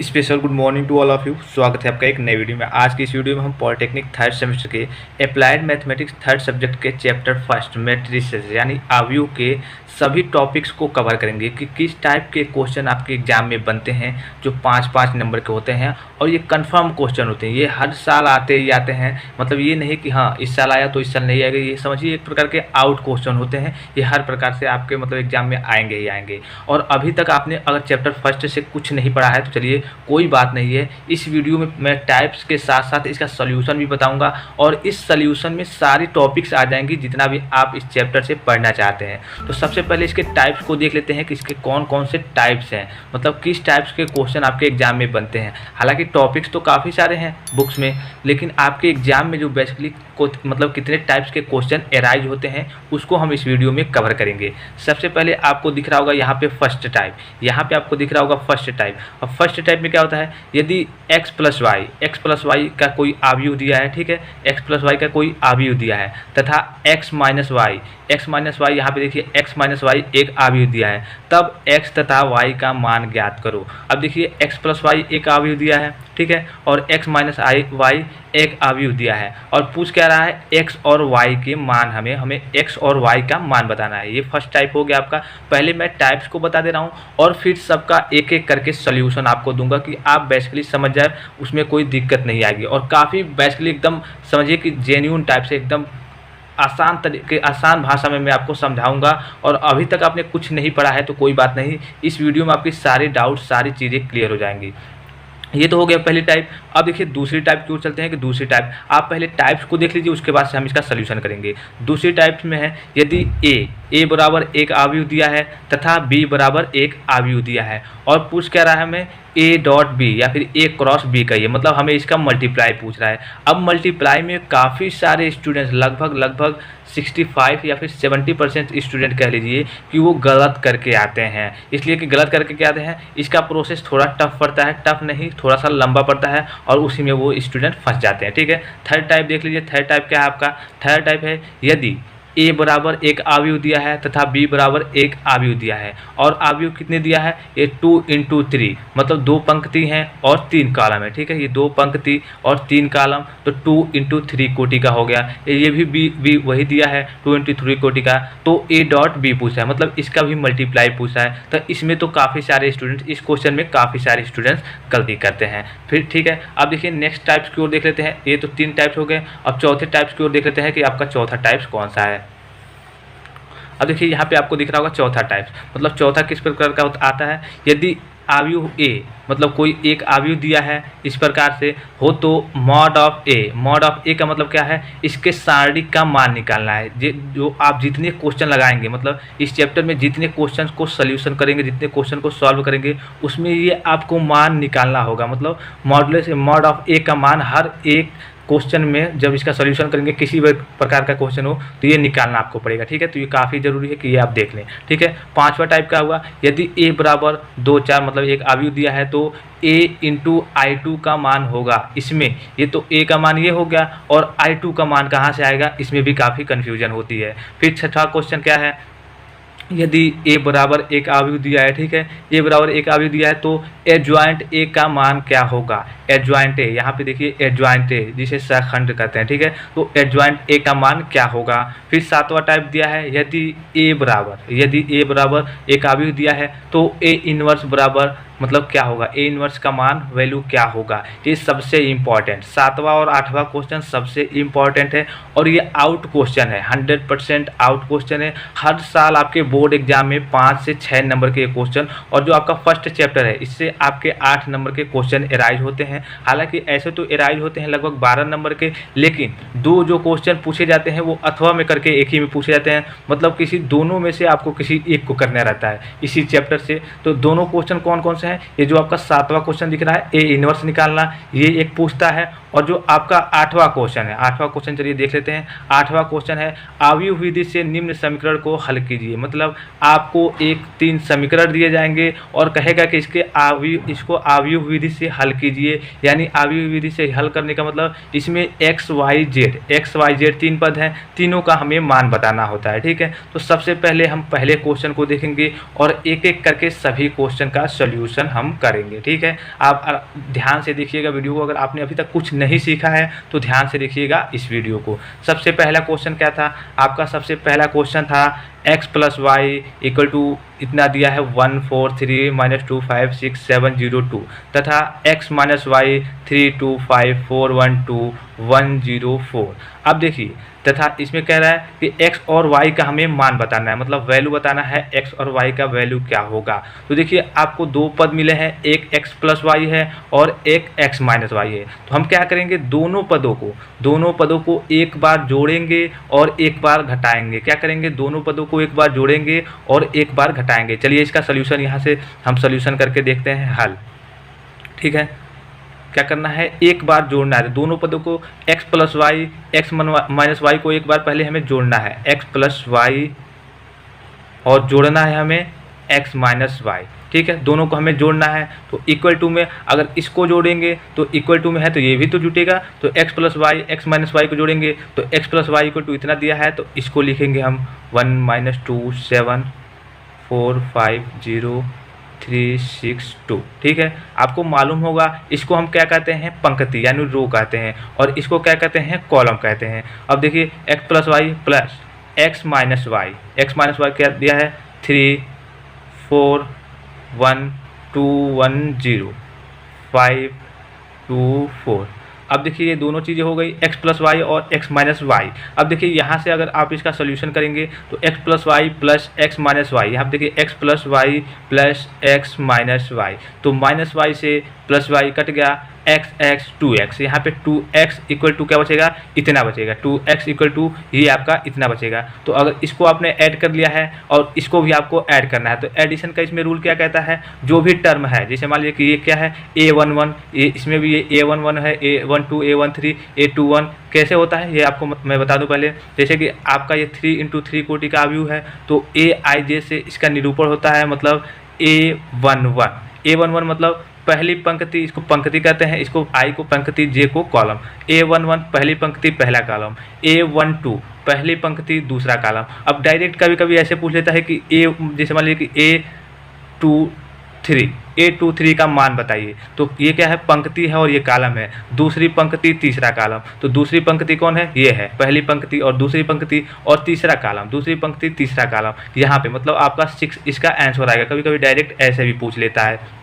Special good morning to all of you. स्वागत है आपका एक नई वीडियो में। आज की इस वीडियो में हम पॉलिटेक्निक थर्ड सेमेस्टर के अप्लाइड मैथमेटिक्स थर्ड सब्जेक्ट के चैप्टर फर्स्ट मैट्रिसेस यानी आव्यूह के सभी टॉपिक्स को कवर करेंगे कि किस टाइप के क्वेश्चन आपके एग्जाम में बनते हैं जो 5-5 नंबर के होते हैं और ये कंफर्म क्वेश्चन होते हैं। ये हर साल आते ही आते हैं, मतलब ये नहीं कि हाँ इस साल आया तो इस साल नहीं आएगा। ये समझिए एक प्रकार के आउट क्वेश्चन होते हैं। ये हर प्रकार से आपके मतलब एग्जाम में आएंगे ही आएंगे। और अभी तक आपने अगर चैप्टर फर्स्ट से कुछ नहीं पढ़ा है तो चलिए कोई बात नहीं है, इस वीडियो में मैं टाइप्स के साथ साथ इसका सॉल्यूशन भी बताऊंगा और इस सॉल्यूशन में सारी टॉपिक्स आ जाएंगी जितना भी आप इस चैप्टर से पढ़ना चाहते हैं। तो सबसे पहले इसके टाइप्स को देख लेते हैं कि इसके कौन कौन से टाइप्स हैं, मतलब किस टाइप्स के क्वेश्चन आपके एग्जाम में बनते हैं। हालांकि टॉपिक्स तो काफ़ी सारे हैं बुक्स में, लेकिन आपके एग्जाम में जो बेसिकली मतलब कितने टाइप्स के क्वेश्चन एराइज होते हैं उसको हम इस वीडियो में कवर करेंगे। सबसे पहले आपको दिख रहा होगा यहाँ पे फर्स्ट टाइप, यहाँ पे आपको दिख रहा होगा फर्स्ट टाइप। और फर्स्ट टाइप में क्या होता है, यदि x प्लस वाई का कोई आव्यूह दिया है, ठीक है, x प्लस वाई का कोई आव्यूह दिया है तथा x माइनस वाई यहाँ पे देखिए x माइनस वाई एक आव्यूह दिया है, तब x तथा y का मान ज्ञात करो। अब देखिए x प्लस वाई एक आव्यूह दिया है, ठीक है, और x माइनस वाई एक आव्यूह दिया है और पूछ क्या रहा है x और y के मान, हमें x और y का मान बताना है। ये फर्स्ट टाइप हो गया आपका। पहले मैं टाइप्स को बता दे रहा हूँ और फिर सबका एक एक करके सॉल्यूशन आपको दूंगा कि आप बेसिकली समझ जाए, उसमें कोई दिक्कत नहीं आएगी। और काफ़ी बेसिकली एकदम समझिए कि जेन्युइन टाइप से एकदम आसान भाषा में मैं आपको समझाऊंगा। और अभी तक आपने कुछ नहीं पढ़ा है तो कोई बात नहीं, इस वीडियो में आपकी सारे डाउट सारी चीज़ें क्लियर हो जाएंगी। ये तो हो गया पहली टाइप। अब देखिए दूसरी टाइप की ओर चलते हैं कि दूसरी टाइप आप पहले टाइप्स को देख लीजिए, उसके बाद से हम इसका सॉल्यूशन करेंगे। दूसरी टाइप में है यदि a बराबर एक आव्यूह दिया है तथा b बराबर एक आव्यूह दिया है और पूछ क्या रहा है हमें a डॉट b या फिर a क्रॉस b का, ये मतलब हमें इसका मल्टीप्लाई पूछ रहा है। अब मल्टीप्लाई में काफ़ी सारे स्टूडेंट्स लगभग 65 या फिर 70% स्टूडेंट कह लीजिए कि वो गलत करके आते हैं। इसलिए कि गलत करके क्या आते हैं, इसका प्रोसेस थोड़ा टफ पड़ता है, टफ नहीं थोड़ा सा लंबा पड़ता है और उसी में वो स्टूडेंट फंस जाते हैं। ठीक है, थर्ड टाइप देख लीजिए। थर्ड टाइप क्या है आपका, थर्ड टाइप है यदि a बराबर एक आव्यूह दिया है तथा b बराबर एक आव्यूह दिया है और आव्यूह कितने दिया है, ये 2 × 3 मतलब 2 पंक्ति हैं और 3 कॉलम है। ठीक है, ये 2 पंक्ति और 3 कॉलम तो 2 × 3 कोटि का हो गया। ये भी b वही दिया है 2 × 3 कोटि का, तो a डॉट b पूछा है, मतलब इसका भी मल्टीप्लाई पूछा है। तो इसमें तो काफ़ी सारे स्टूडेंट्स, इस क्वेश्चन में काफ़ी सारे स्टूडेंट्स गलती करते हैं। फिर ठीक है, अब देखिए नेक्स्ट टाइप्स की ओर देख लेते हैं। ये तो 3 टाइप्स हो गए। अब चौथे टाइप्स की ओर देख लेते हैं कि आपका चौथा टाइप्स कौन सा है। अब देखिए यहाँ पे आपको दिख रहा होगा चौथा टाइप्स, मतलब चौथा किस प्रकार का आता है, यदि आव्यूह a मतलब कोई एक आव्यूह दिया है इस प्रकार से हो तो मॉड ऑफ a का मतलब क्या है, इसके सारणी का मान निकालना है। जो आप जितने क्वेश्चन लगाएंगे, मतलब इस चैप्टर में जितने क्वेश्चन को सॉल्यूशन करेंगे, जितने क्वेश्चन को सॉल्व करेंगे, उसमें ये आपको मान निकालना होगा। मतलब मॉड ऑफ a का मान हर एक क्वेश्चन में जब इसका सॉल्यूशन करेंगे, किसी भी प्रकार का क्वेश्चन हो तो ये निकालना आपको पड़ेगा। ठीक है, तो ये काफ़ी ज़रूरी है कि ये आप देख लें। ठीक है, पांचवा टाइप का हुआ यदि a बराबर 2 4 मतलब एक आव्यूह दिया है तो a × I2 का मान होगा। इसमें ये तो a का मान ये हो गया और I2 का मान कहाँ से आएगा, इसमें भी काफ़ी कन्फ्यूजन होती है। फिर छठा क्वेश्चन क्या है, यदि a बराबर एक आव्यूह दिया है, ठीक है, a बराबर एक आव्यूह दिया है तो एडजॉइंट a का मान क्या होगा। एडजॉइंट a यहाँ पे देखिए, एडजॉइंट a जिसे सहखंड कहते हैं, ठीक है, तो एडजॉइंट a का मान क्या होगा। फिर सातवां टाइप दिया है यदि a बराबर एक आव्यूह दिया है तो a इनवर्स बराबर मतलब क्या होगा, a इनवर्स का मान वैल्यू क्या होगा। ये सबसे इम्पॉर्टेंट, सातवां और आठवां क्वेश्चन सबसे इम्पॉर्टेंट है और ये आउट क्वेश्चन है, 100% आउट क्वेश्चन है। हर साल आपके बोर्ड एग्जाम में 5 से 6 नंबर के क्वेश्चन, और जो आपका फर्स्ट चैप्टर है इससे आपके 8 नंबर के क्वेश्चन एराइज होते हैं। हालांकि ऐसे तो एराइज होते हैं लगभग 12 नंबर के, लेकिन दो जो क्वेश्चन पूछे जाते हैं वो अथवा में करके एक ही में पूछे जाते हैं, मतलब किसी दोनों में से आपको किसी एक को करना रहता है इसी चैप्टर से। तो दोनों क्वेश्चन कौन कौन से हैं, ये जो आपका सातवां क्वेश्चन दिख रहा है ए इनवर्स निकालना, ये एक पूछता है, और जो आपका आठवां क्वेश्चन है, आठवां क्वेश्चन चलिए देख लेते हैं। आठवां क्वेश्चन है आव्यूह विधि से निम्न समीकरण को हल कीजिए। मतलब आपको 3 समीकरण दिए जाएंगे और कहेगा कि इसको आव्यूह विधि से हल कीजिए, यानी आव्यूह विधि से हल करने का मतलब इसमें एक्स वाई जेड 3 पद हैं, तीनों का हमें मान बताना होता है। ठीक है, तो सबसे पहले हम पहले क्वेश्चन को देखेंगे और एक एक करके सभी क्वेश्चन का सॉल्यूशन क्वेश्चन हम करेंगे। ठीक है, आप ध्यान से देखिएगा वीडियो को। अगर आपने अभी तक कुछ नहीं सीखा है तो ध्यान से देखिएगा इस वीडियो को। सबसे पहला क्वेश्चन क्या था आपका? सबसे पहला क्वेश्चन था x plus Y equal to इतना दिया है 1 4 3 माइनस 2 5 6 7 0 2 तथा x माइनस वाई 3 2 5 4 1 2 1 0 4। अब देखिए तथा इसमें कह रहा है कि x और y का हमें मान बताना है, मतलब वैल्यू बताना है x और y का वैल्यू क्या होगा। तो देखिए आपको दो पद मिले हैं, एक x प्लस वाई है और एक x माइनस वाई है। तो हम क्या करेंगे, दोनों पदों को एक बार जोड़ेंगे और एक बार घटाएंगे। क्या करेंगे, दोनों पदों को एक बार जोड़ेंगे और एक बार घटाएंगे। चलिए इसका सोल्यूशन यहाँ से हम सोल्यूशन करके देखते हैं हल। ठीक है, क्या करना है, एक बार जोड़ना है दोनों पदों को, x plus Y X minus Y को एक बार पहले हमें जोड़ना है x प्लस वाई और जोड़ना है हमें x माइनस वाई। ठीक है, दोनों को हमें जोड़ना है। तो इक्वल टू में अगर इसको जोड़ेंगे तो इक्वल टू में है तो ये भी तो जुटेगा। तो x plus Y X minus Y को जोड़ेंगे तो x plus Y equal to इतना दिया है तो इसको लिखेंगे हम 1 माइनस 2 7 4 5 0 3 6 2। ठीक है, आपको मालूम होगा इसको हम क्या कहते हैं, पंक्ति यानी रो कहते हैं, और इसको क्या कहते हैं, कॉलम कहते हैं। अब देखिए x plus Y plus X minus Y क्या दिया है 3 4 1 2 1 0 5 2 4। अब देखिए ये दोनों चीज़ें हो गई x प्लस वाई और x माइनस वाई। अब देखिए यहाँ से अगर आप इसका सोल्यूशन करेंगे तो x plus Y plus X minus Y, यहाँ देखिए x plus Y plus X minus Y, तो माइनस वाई से प्लस वाई कट गया, x 2x, यहाँ पे 2x इक्वल टू क्या बचेगा, इतना बचेगा, 2x इक्वल टू ये आपका इतना बचेगा। तो अगर इसको आपने ऐड कर लिया है और इसको भी आपको ऐड करना है तो एडिशन का इसमें रूल क्या कहता है, जो भी टर्म है, जैसे मान लीजिए कि ये क्या है a11, ये इसमें भी ये a11 है, a12 a13 a21 कैसे होता है ये आपको मैं बता दूं पहले। जैसे कि आपका ये 3 × 3 कोटि का व्यू है तो aij से इसका निरूपण होता है, मतलब a11 मतलब पहली पंक्ति, इसको पंक्ति कहते हैं, इसको आई को पंक्ति, जे को कॉलम। a11 पहली पंक्ति पहला कॉलम, a12 पहली पंक्ति दूसरा कॉलम। अब डायरेक्ट कभी कभी ऐसे पूछ लेता है कि जैसे मान लीजिए कि a23 का मान बताइए, तो ये क्या है, पंक्ति है और ये कॉलम है, दूसरी पंक्ति तीसरा कॉलम। तो दूसरी पंक्ति कौन है, ये है पहली पंक्ति, और दूसरी पंक्ति और तीसरा कॉलम, दूसरी पंक्ति तीसरा कॉलम। यहाँ पे मतलब आपका 6 इसका आंसर आएगा। कभी कभी डायरेक्ट ऐसे भी पूछ लेता है।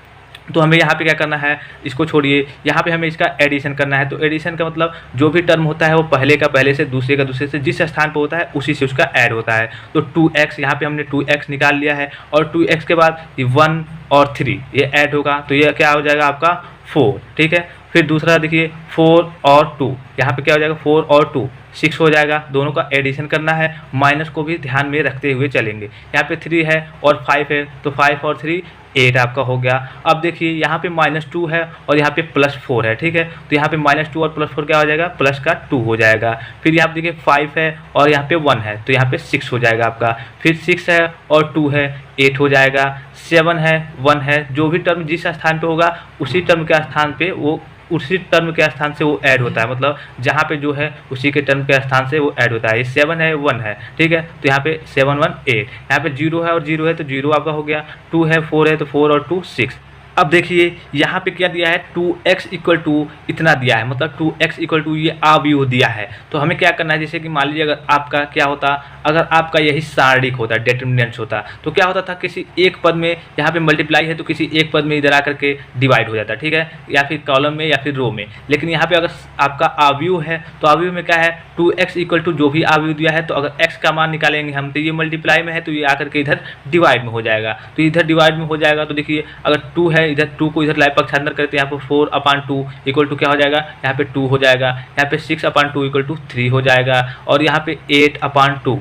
तो हमें यहाँ पे क्या करना है, इसको छोड़िए, यहाँ पे हमें इसका एडिशन करना है। तो एडिशन का मतलब जो भी टर्म होता है वो पहले का पहले से, दूसरे का दूसरे से, जिस स्थान पर होता है उसी से उसका ऐड होता है। तो 2x, यहाँ पे हमने 2x निकाल लिया है, और 2x के बाद 1 और 3 ये ऐड होगा, तो ये क्या हो जाएगा आपका 4। ठीक है, फिर दूसरा देखिए 4 और 2, यहाँ पे क्या हो जाएगा 4 और 2 6 हो जाएगा। दोनों का एडिशन करना है, माइनस को भी ध्यान में रखते हुए चलेंगे। यहाँ पे 3 है और 5 है तो 5 और 3 8 आपका हो गया। अब देखिए यहाँ पे -2 है और यहाँ पे +4 है। ठीक है, तो यहाँ पे -2 और +4 क्या हो जाएगा, प्लस का 2 हो जाएगा। फिर यहाँ पे देखिए 5 है और यहाँ पे 1 है तो यहाँ पे 6 हो जाएगा आपका। फिर 6 है और 2 है 8 हो जाएगा। 7 है 1 है, जो भी टर्म जिस स्थान पे होगा उसी टर्म के स्थान पे वो उसी टर्म के स्थान से वो ऐड होता है, मतलब जहाँ पे जो है उसी के टर्म के स्थान से वो ऐड होता है। ये 7 है 1 है, ठीक है, तो यहाँ पे 7 1 8, यहाँ पे 0 है और 0 है तो 0 आपका हो गया। 2 है 4 है तो 4 और 2 6। अब देखिए यहाँ पे क्या दिया है, 2x इक्वल टू इतना दिया है, मतलब 2x इक्वल टू ये अवयव दिया है। तो हमें क्या करना है, जैसे कि मान लीजिए अगर आपका क्या होता, अगर आपका यही सारणिक होता, डिटरमिनेंट्स होता, तो क्या होता था, किसी एक पद में यहाँ पे मल्टीप्लाई है तो किसी एक पद में इधर आकर के डिवाइड हो जाता, ठीक है, या फिर कॉलम में या फिर रो में। लेकिन यहाँ पे अगर आपका अवयव है तो अवयव में क्या है, 2x इक्वल टू जो भी अवयव दिया है, तो अगर x का मान निकालेंगे हम तो ये मल्टीप्लाई में है तो ये आकर के इधर डिवाइड में हो जाएगा। तो इधर डिवाइड में हो जाएगा तो देखिए अगर 2 है, इधर 2 को इधर लाए पक्षांतर करते हैं, यहाँ पे 4/2 इक्वल टू क्या हो जाएगा, यहाँ पे 2 हो जाएगा। यहाँ पे 6/2 इक्वल टू 3 हो जाएगा, और यहाँ पे 8/2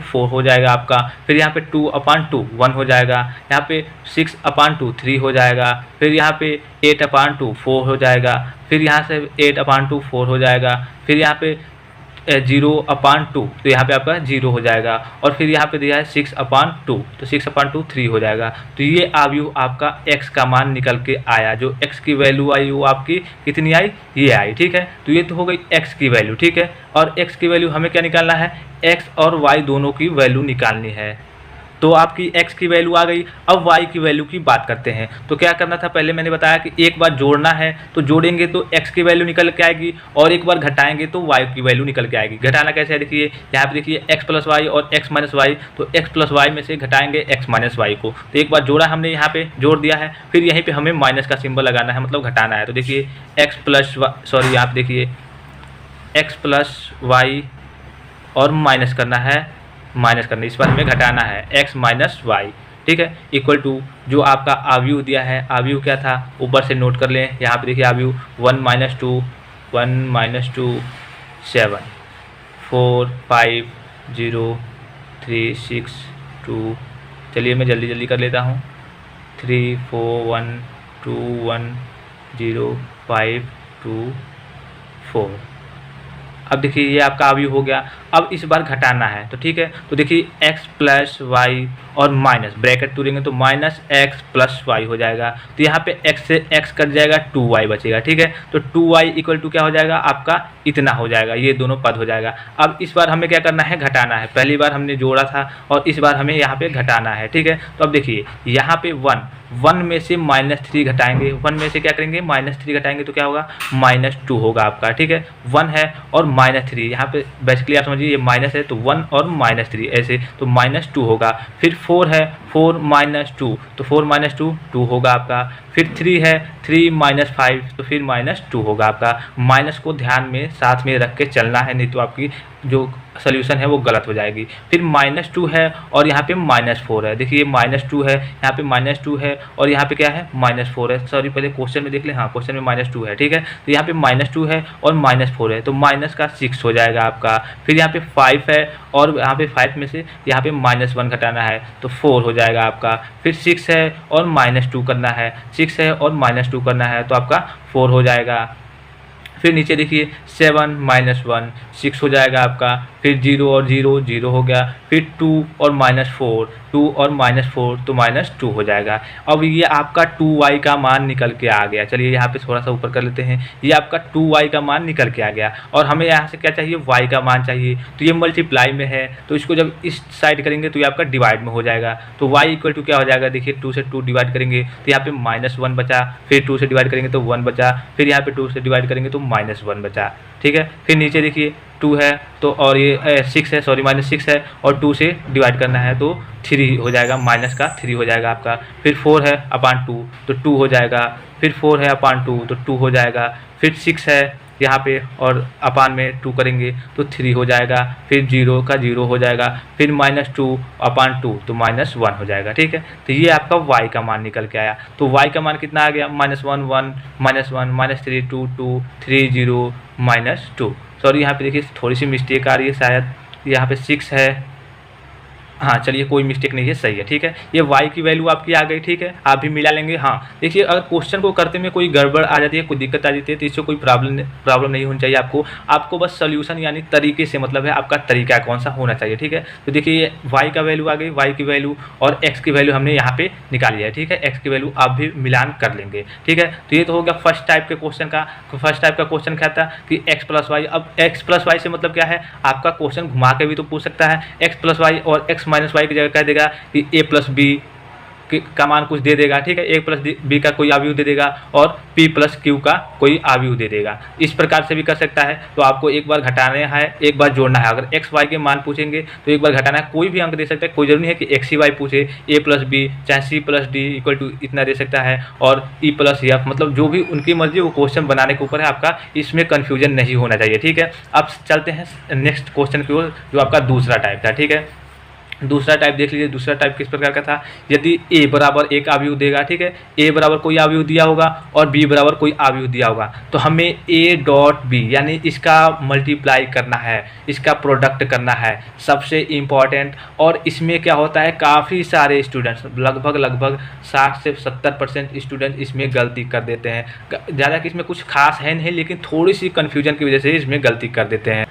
4 हो जाएगा आपका। फिर यहाँ पे 2/2 1 हो जाएगा, यहाँ पे 6/2 3 हो जाएगा, फिर यहाँ पे 8/2 4 हो जाएगा, फिर यहाँ से 8/2 4 हो जाएगा, फिर यहाँ पे 0/2 तो यहाँ पे आपका 0 हो जाएगा, और फिर यहाँ पे दिया है 6/2 तो 6/2 3 हो जाएगा। तो ये अवयव आपका x का मान निकल के आया, जो x की वैल्यू आई वो आपकी कितनी आई, ये आई, ठीक है। तो ये तो हो गई x की वैल्यू, ठीक है, और x की वैल्यू हमें क्या निकालना है, x और y दोनों की वैल्यू निकालनी है। तो आपकी x की वैल्यू आ गई। अब y की वैल्यू की बात करते हैं। तो क्या करना था, पहले मैंने बताया कि एक बार जोड़ना है तो जोड़ेंगे तो x की वैल्यू निकल के आएगी, और एक बार घटाएंगे तो y की वैल्यू निकल के आएगी। घटाना कैसे है, देखिए यहाँ पे देखिए x प्लस वाई और x माइनस वाई, तो x प्लस वाई में से घटाएंगे x माइनस वाई को। तो एक बार जोड़ा हमने, यहाँ पे जोड़ दिया है, फिर यहीं पे हमें माइनस का सिंबल लगाना है, मतलब घटाना है। तो देखिए x प्लस सॉरी यहाँ पे देखिए x प्लस वाई और माइनस करना है, इस बार हमें घटाना है x माइनस वाई, ठीक है, इक्वल टू जो आपका आव्यूह दिया है, आव्यूह क्या था ऊपर से नोट कर लें। यहाँ पे देखिए आव्यूह 1 माइनस 2 7 4 5 0 3 6 2। चलिए मैं जल्दी जल्दी कर लेता हूँ। 3 4 1 2 1 0 5 2 4। अब देखिए ये आपका आव्यूह हो गया। अब इस बार घटाना है, तो ठीक है, तो देखिए x प्लस वाई और माइनस ब्रैकेट तोड़ेंगे तो माइनस x प्लस वाई हो जाएगा। तो यहाँ पे x से x कट जाएगा, 2y बचेगा, ठीक है। तो 2y इक्वल टू क्या हो जाएगा आपका, इतना हो जाएगा, ये दोनों पद हो जाएगा। अब इस बार हमें क्या करना है, घटाना है। पहली बार हमने जोड़ा था और इस बार हमें यहाँ पे घटाना है, ठीक है। तो अब देखिए यहाँ पे 1 में से -3 घटाएंगे, 1 में से क्या करेंगे, -3 घटाएंगे तो क्या होगा, -2 होगा आपका, ठीक है। 1 है और -3, यहाँ पे बेसिकली आप समझिए ये माइनस है तो 1 और -3 ऐसे, तो -2 होगा। फिर 4 है, 4 -2 तो 4 -2 2 होगा आपका। फिर 3 है, 3 -5 तो फिर -2 होगा आपका। माइनस को ध्यान में साथ में रख के चलना है, नहीं तो आपकी जो सोल्यूशन है वो गलत हो जाएगी। फिर -2 है और यहाँ पे -4 है, देखिए -2 है, यहाँ पे -2 है और यहाँ पे क्या है, -4 है। सॉरी पहले क्वेश्चन में देख लें, हाँ क्वेश्चन में -2 है, ठीक है। तो यहाँ पे -2 है और -4 है, तो माइनस का 6 हो जाएगा आपका। फिर यहाँ पे 5 है और यहाँ पे 5 में से यहाँ पे -1 घटाना है तो 4 हो जाएगा आपका। फिर 6 है और -2 करना है, 6 है और -2 करना है तो आपका 4 हो जाएगा। फिर नीचे देखिए 7 -1 6 हो जाएगा आपका। फिर 0 और 0 0 हो गया। फिर 2 और -4 2 और -4 तो -2 हो जाएगा। अब ये आपका 2y का मान निकल के आ गया। चलिए यहाँ पे थोड़ा सा ऊपर कर लेते हैं, ये आपका 2y का मान निकल के आ गया और हमें यहाँ से क्या चाहिए, y का मान चाहिए। तो ये मल्टीप्लाई में है तो इसको जब इस साइड करेंगे तो ये आपका डिवाइड में हो जाएगा। तो y इक्वल टू क्या हो जाएगा, देखिए 2 से 2 डिवाइड करेंगे तो यहाँ पे -1 बचा। फिर 2 से डिवाइड करेंगे तो 1 बचा। फिर यहाँ पे 2 से डिवाइड करेंगे तो -1 बचा, ठीक है। फिर नीचे देखिए 2 है तो और ये 6 है, सॉरी -6 है और 2 से डिवाइड करना है तो 3 हो जाएगा, माइनस का 3 हो जाएगा आपका। फिर 4 है अपॉन 2 तो 2 हो जाएगा। फिर 4 है अपॉन 2 तो 2 हो जाएगा। फिर 6 है यहाँ पे और अपान में 2 करेंगे तो 3 हो जाएगा। फिर 0 का 0 हो जाएगा। फिर -2 अपान 2 तो -1 हो जाएगा, ठीक है। तो ये आपका y का मान निकल के आया। तो y का मान कितना आ गया, -1 1 -1 -3 2 2 3 0 -2। सॉरी यहाँ पे देखिए थोड़ी सी मिस्टेक आ रही है, शायद यहाँ पे 6 है, हाँ चलिए कोई मिस्टेक नहीं है, सही है, ठीक है। ये y की वैल्यू आपकी आ गई, ठीक है, आप भी मिला लेंगे। हाँ देखिए अगर क्वेश्चन को करते में कोई गड़बड़ आ जाती है, कोई दिक्कत आ जाती है तो इससे कोई प्रॉब्लम नहीं होनी चाहिए आपको बस सोल्यूशन यानी तरीके से मतलब है, आपका तरीका कौन सा होना चाहिए, ठीक है। तो देखिए ये y का वैल्यू आ गई, y की वैल्यू और x की वैल्यू हमने यहाँ पे निकाली है, ठीक है। x की वैल्यू आप भी मिलान कर लेंगे, ठीक है। तो ये तो हो गया फर्स्ट टाइप के क्वेश्चन का। फर्स्ट टाइप का क्वेश्चन क्या था कि x प्लस वाई। अब x प्लस वाई से मतलब क्या है, आपका क्वेश्चन घुमा के भी तो पूछ सकता है। x प्लस वाई और x माइनस वाई की जगह कह देगा कि a प्लस बी का मान कुछ दे देगा, ठीक है। a प्लस बी का कोई आव्यूह दे देगा और p प्लस क्यू का कोई आव्यूह दे देगा। इस प्रकार से भी कर सकता है। तो आपको एक बार घटाना है, एक बार जोड़ना है। अगर x y के मान पूछेंगे तो एक बार घटाना है, कोई भी अंक दे सकता है, कोई जरूरी नहीं है कि x ही y पूछे। a प्लस बी चाहे c plus D equal to इतना दे सकता है और e प्लस f, मतलब जो भी उनकी मर्जी वो क्वेश्चन बनाने के ऊपर है आपका, इसमें कन्फ्यूजन नहीं होना चाहिए, ठीक है। अब चलते हैं नेक्स्ट क्वेश्चन की ओर, जो आपका दूसरा टाइप था, ठीक है। दूसरा टाइप देख लीजिए। दूसरा टाइप किस प्रकार का था, यदि a बराबर एक आव्यूह देगा, ठीक है, a बराबर कोई आव्यूह दिया होगा और b बराबर कोई आव्यूह दिया होगा, तो हमें a डॉट b यानी इसका मल्टीप्लाई करना है, इसका प्रोडक्ट करना है, सबसे इम्पॉर्टेंट। और इसमें क्या होता है, काफ़ी सारे स्टूडेंट्स लगभग 60 से 70% स्टूडेंट इसमें गलती कर देते हैं। ज़्यादा कि इसमें कुछ खास है नहीं, लेकिन थोड़ी सी कन्फ्यूजन की वजह से इसमें गलती कर देते हैं।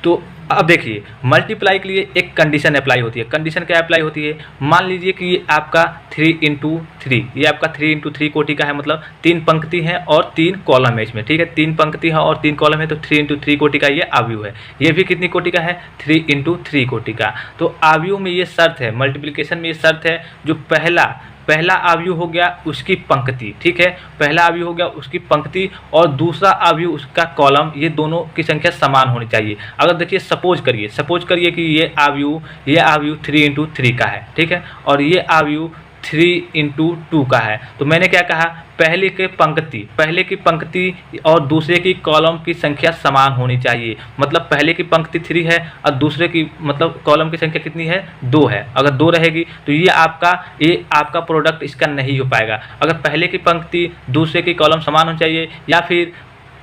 तो अब देखिए मल्टीप्लाई के लिए एक कंडीशन अप्लाई होती है। कंडीशन क्या अप्लाई होती है, मान लीजिए कि ये आपका 3 × 3, ये आपका 3 × 3 कोटि का है, मतलब 3 पंक्ति है और 3 कॉलम है इसमें, ठीक है। 3 पंक्ति है और 3 कॉलम है, तो 3 × 3 कोटि का ये आव्यूह है। ये भी कितनी कोटि का है, 3 × 3 कोटि का। तो आव्यूह में ये शर्त है, मल्टीप्लिकेशन में ये शर्त है, जो पहला आव्यूह हो गया उसकी पंक्ति, ठीक है, पहला आव्यूह हो गया उसकी पंक्ति और दूसरा आव्यूह उसका कॉलम, ये दोनों की संख्या समान होनी चाहिए। अगर देखिए सपोज करिए कि ये आव्यूह 3 × 3 का है, ठीक है, और ये आव्यूह 3 × 2 का है। तो मैंने क्या कहा, पहले की पंक्ति और दूसरे की कॉलम की संख्या समान होनी चाहिए। मतलब पहले की पंक्ति 3 है और दूसरे की मतलब कॉलम की संख्या कितनी है, 2 है। अगर 2 रहेगी तो ये आपका प्रोडक्ट इसका नहीं हो पाएगा। अगर पहले की पंक्ति दूसरे की कॉलम समान होनी चाहिए, या फिर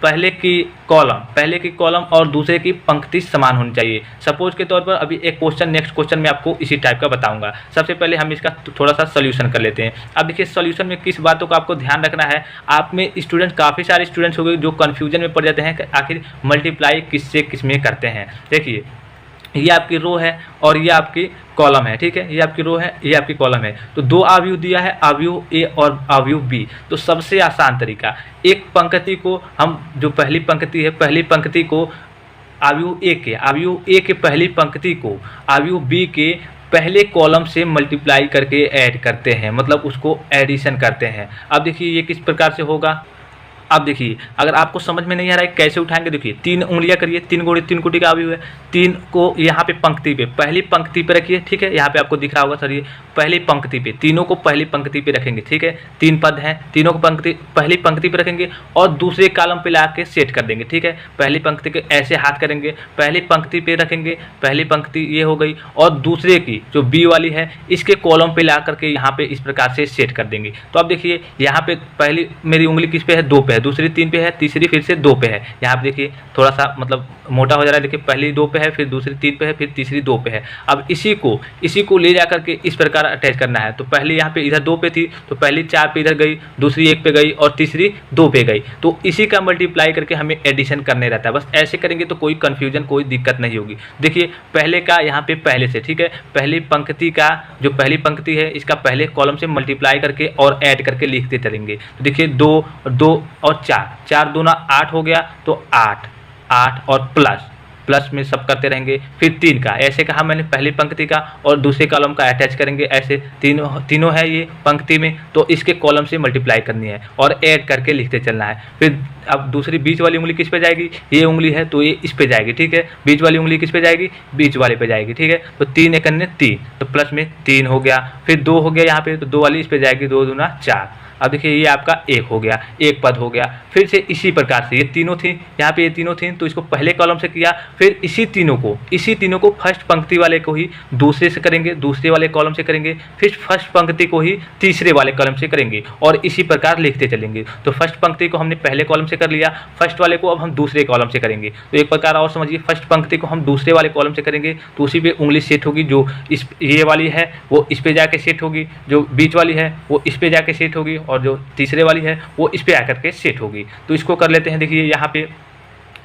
पहले की कॉलम और दूसरे की पंक्ति समान होनी चाहिए। सपोज के तौर पर अभी एक क्वेश्चन, नेक्स्ट क्वेश्चन में आपको इसी टाइप का बताऊंगा। सबसे पहले हम इसका थोड़ा सा सोल्यूशन कर लेते हैं। अब देखिए सोल्यूशन में किस बातों का आपको ध्यान रखना है। आप में स्टूडेंट, काफ़ी सारे स्टूडेंट्स हो गए जो कन्फ्यूजन में पड़ जाते हैं कि आखिर मल्टीप्लाई किससे किसमें करते हैं। देखिए ये आपकी रो है और ये आपकी कॉलम है, ठीक है, ये आपकी रो है, ये आपकी कॉलम है। तो 2 आव्यूह दिया है, आव्यूह ए और आव्यूह बी। तो सबसे आसान तरीका, एक पंक्ति को हम, जो पहली पंक्ति है, पहली पंक्ति को आव्यूह ए के पहली पंक्ति को आव्यूह बी के पहले कॉलम से मल्टीप्लाई करके ऐड करते हैं, मतलब उसको एडिशन करते हैं। अब देखिए ये किस प्रकार से होगा। अब देखिए अगर आपको समझ में नहीं आ रहा है कैसे उठाएंगे, देखिए 3 उंगलियां करिए, 3 × 3 कोटि का आव्यूह है। 3 को यहाँ पे पंक्ति पे, पहली पंक्ति पे रखिए, ठीक है, यहाँ पे आपको दिख रहा होगा सर, ये पहली पंक्ति पे, तीनों को पहली पंक्ति पे रखेंगे, ठीक है। 3 पद हैं, तीनों को पहली पंक्ति पे रखेंगे और दूसरे कॉलम पे ला के सेट कर देंगे, ठीक है। पहली पंक्ति के ऐसे हाथ करेंगे, पहली पंक्ति पे रखेंगे, पहली पंक्ति ये हो गई, और दूसरे की जो बी वाली है इसके कॉलम पे ला करके यहाँ पे इस प्रकार से सेट कर देंगे। तो अब देखिए यहाँ पे पहली मेरी उंगली किस पे है, 2 पे है, दूसरी 3 पे है, तीसरी फिर से 2 पे है। यहाँ पे देखिए थोड़ा सा मतलब मोटा हो जा रहा है, देखिए पहली 2 पे है, फिर दूसरी 3 पे है, फिर तीसरी 2 पे है। अब इसी को ले जा करके इस प्रकार अटैच करना है। तो पहले यहाँ पे इधर 2 पे थी, तो पहली 4 पे इधर गई, दूसरी 1 पे गई और तीसरी 2 पे गई। तो इसी का मल्टीप्लाई करके हमें एडिशन करने रहता है। बस ऐसे करेंगे तो कोई कन्फ्यूजन, कोई दिक्कत नहीं होगी। देखिए पहले का यहाँ पे पहले से, ठीक है, पहली पंक्ति का जो पहली पंक्ति है इसका पहले कॉलम से मल्टीप्लाई करके और ऐड करके लिखते चलेंगे। तो देखिए 2 और 4 दूना 8 हो गया, तो 8 और प्लस में सब करते रहेंगे। फिर 3 का, ऐसे कहा मैंने, पहली पंक्ति का और दूसरे कॉलम का अटैच करेंगे, ऐसे तीनों है ये पंक्ति में, तो इसके कॉलम से मल्टीप्लाई करनी है और ऐड करके लिखते चलना है। फिर अब दूसरी बीच वाली उंगली किस पे जाएगी, ये उंगली है तो ये इस पे जाएगी, ठीक है। बीच वाली उंगली किस पे जाएगी, बीच वाले पे जाएगी, ठीक है। तो 3 × 3, तो प्लस में 3 हो गया। फिर 2 हो गया यहाँ पे, तो 2 वाली इस पे जाएगी, 2 दूना 4। अब देखिए ये आपका 1 हो गया, 1 पद हो गया। फिर से इसी प्रकार से ये तीनों थी, यहाँ पे ये तीनों थी, तो इसको पहले कॉलम से किया, फिर इसी तीनों को फर्स्ट पंक्ति वाले को ही दूसरे से करेंगे, दूसरे वाले कॉलम से करेंगे, फिर फर्स्ट पंक्ति को ही तीसरे वाले कॉलम से करेंगे और इसी प्रकार लिखते चलेंगे। तो फर्स्ट पंक्ति को हमने पहले कॉलम से कर लिया, फर्स्ट वाले को अब हम दूसरे कॉलम से करेंगे। तो एक प्रकार और समझिए, फर्स्ट पंक्ति को हम दूसरे वाले कॉलम से करेंगे तो उसी पे उंगली सेट होगी, जो ये वाली है वो इस पे जाके सेट होगी, जो बीच वाली है वो इस पे जाके सेट होगी और जो तीसरे वाली है वो इस पे आकर के सेट होगी। तो इसको कर लेते हैं। देखिए यहाँ पे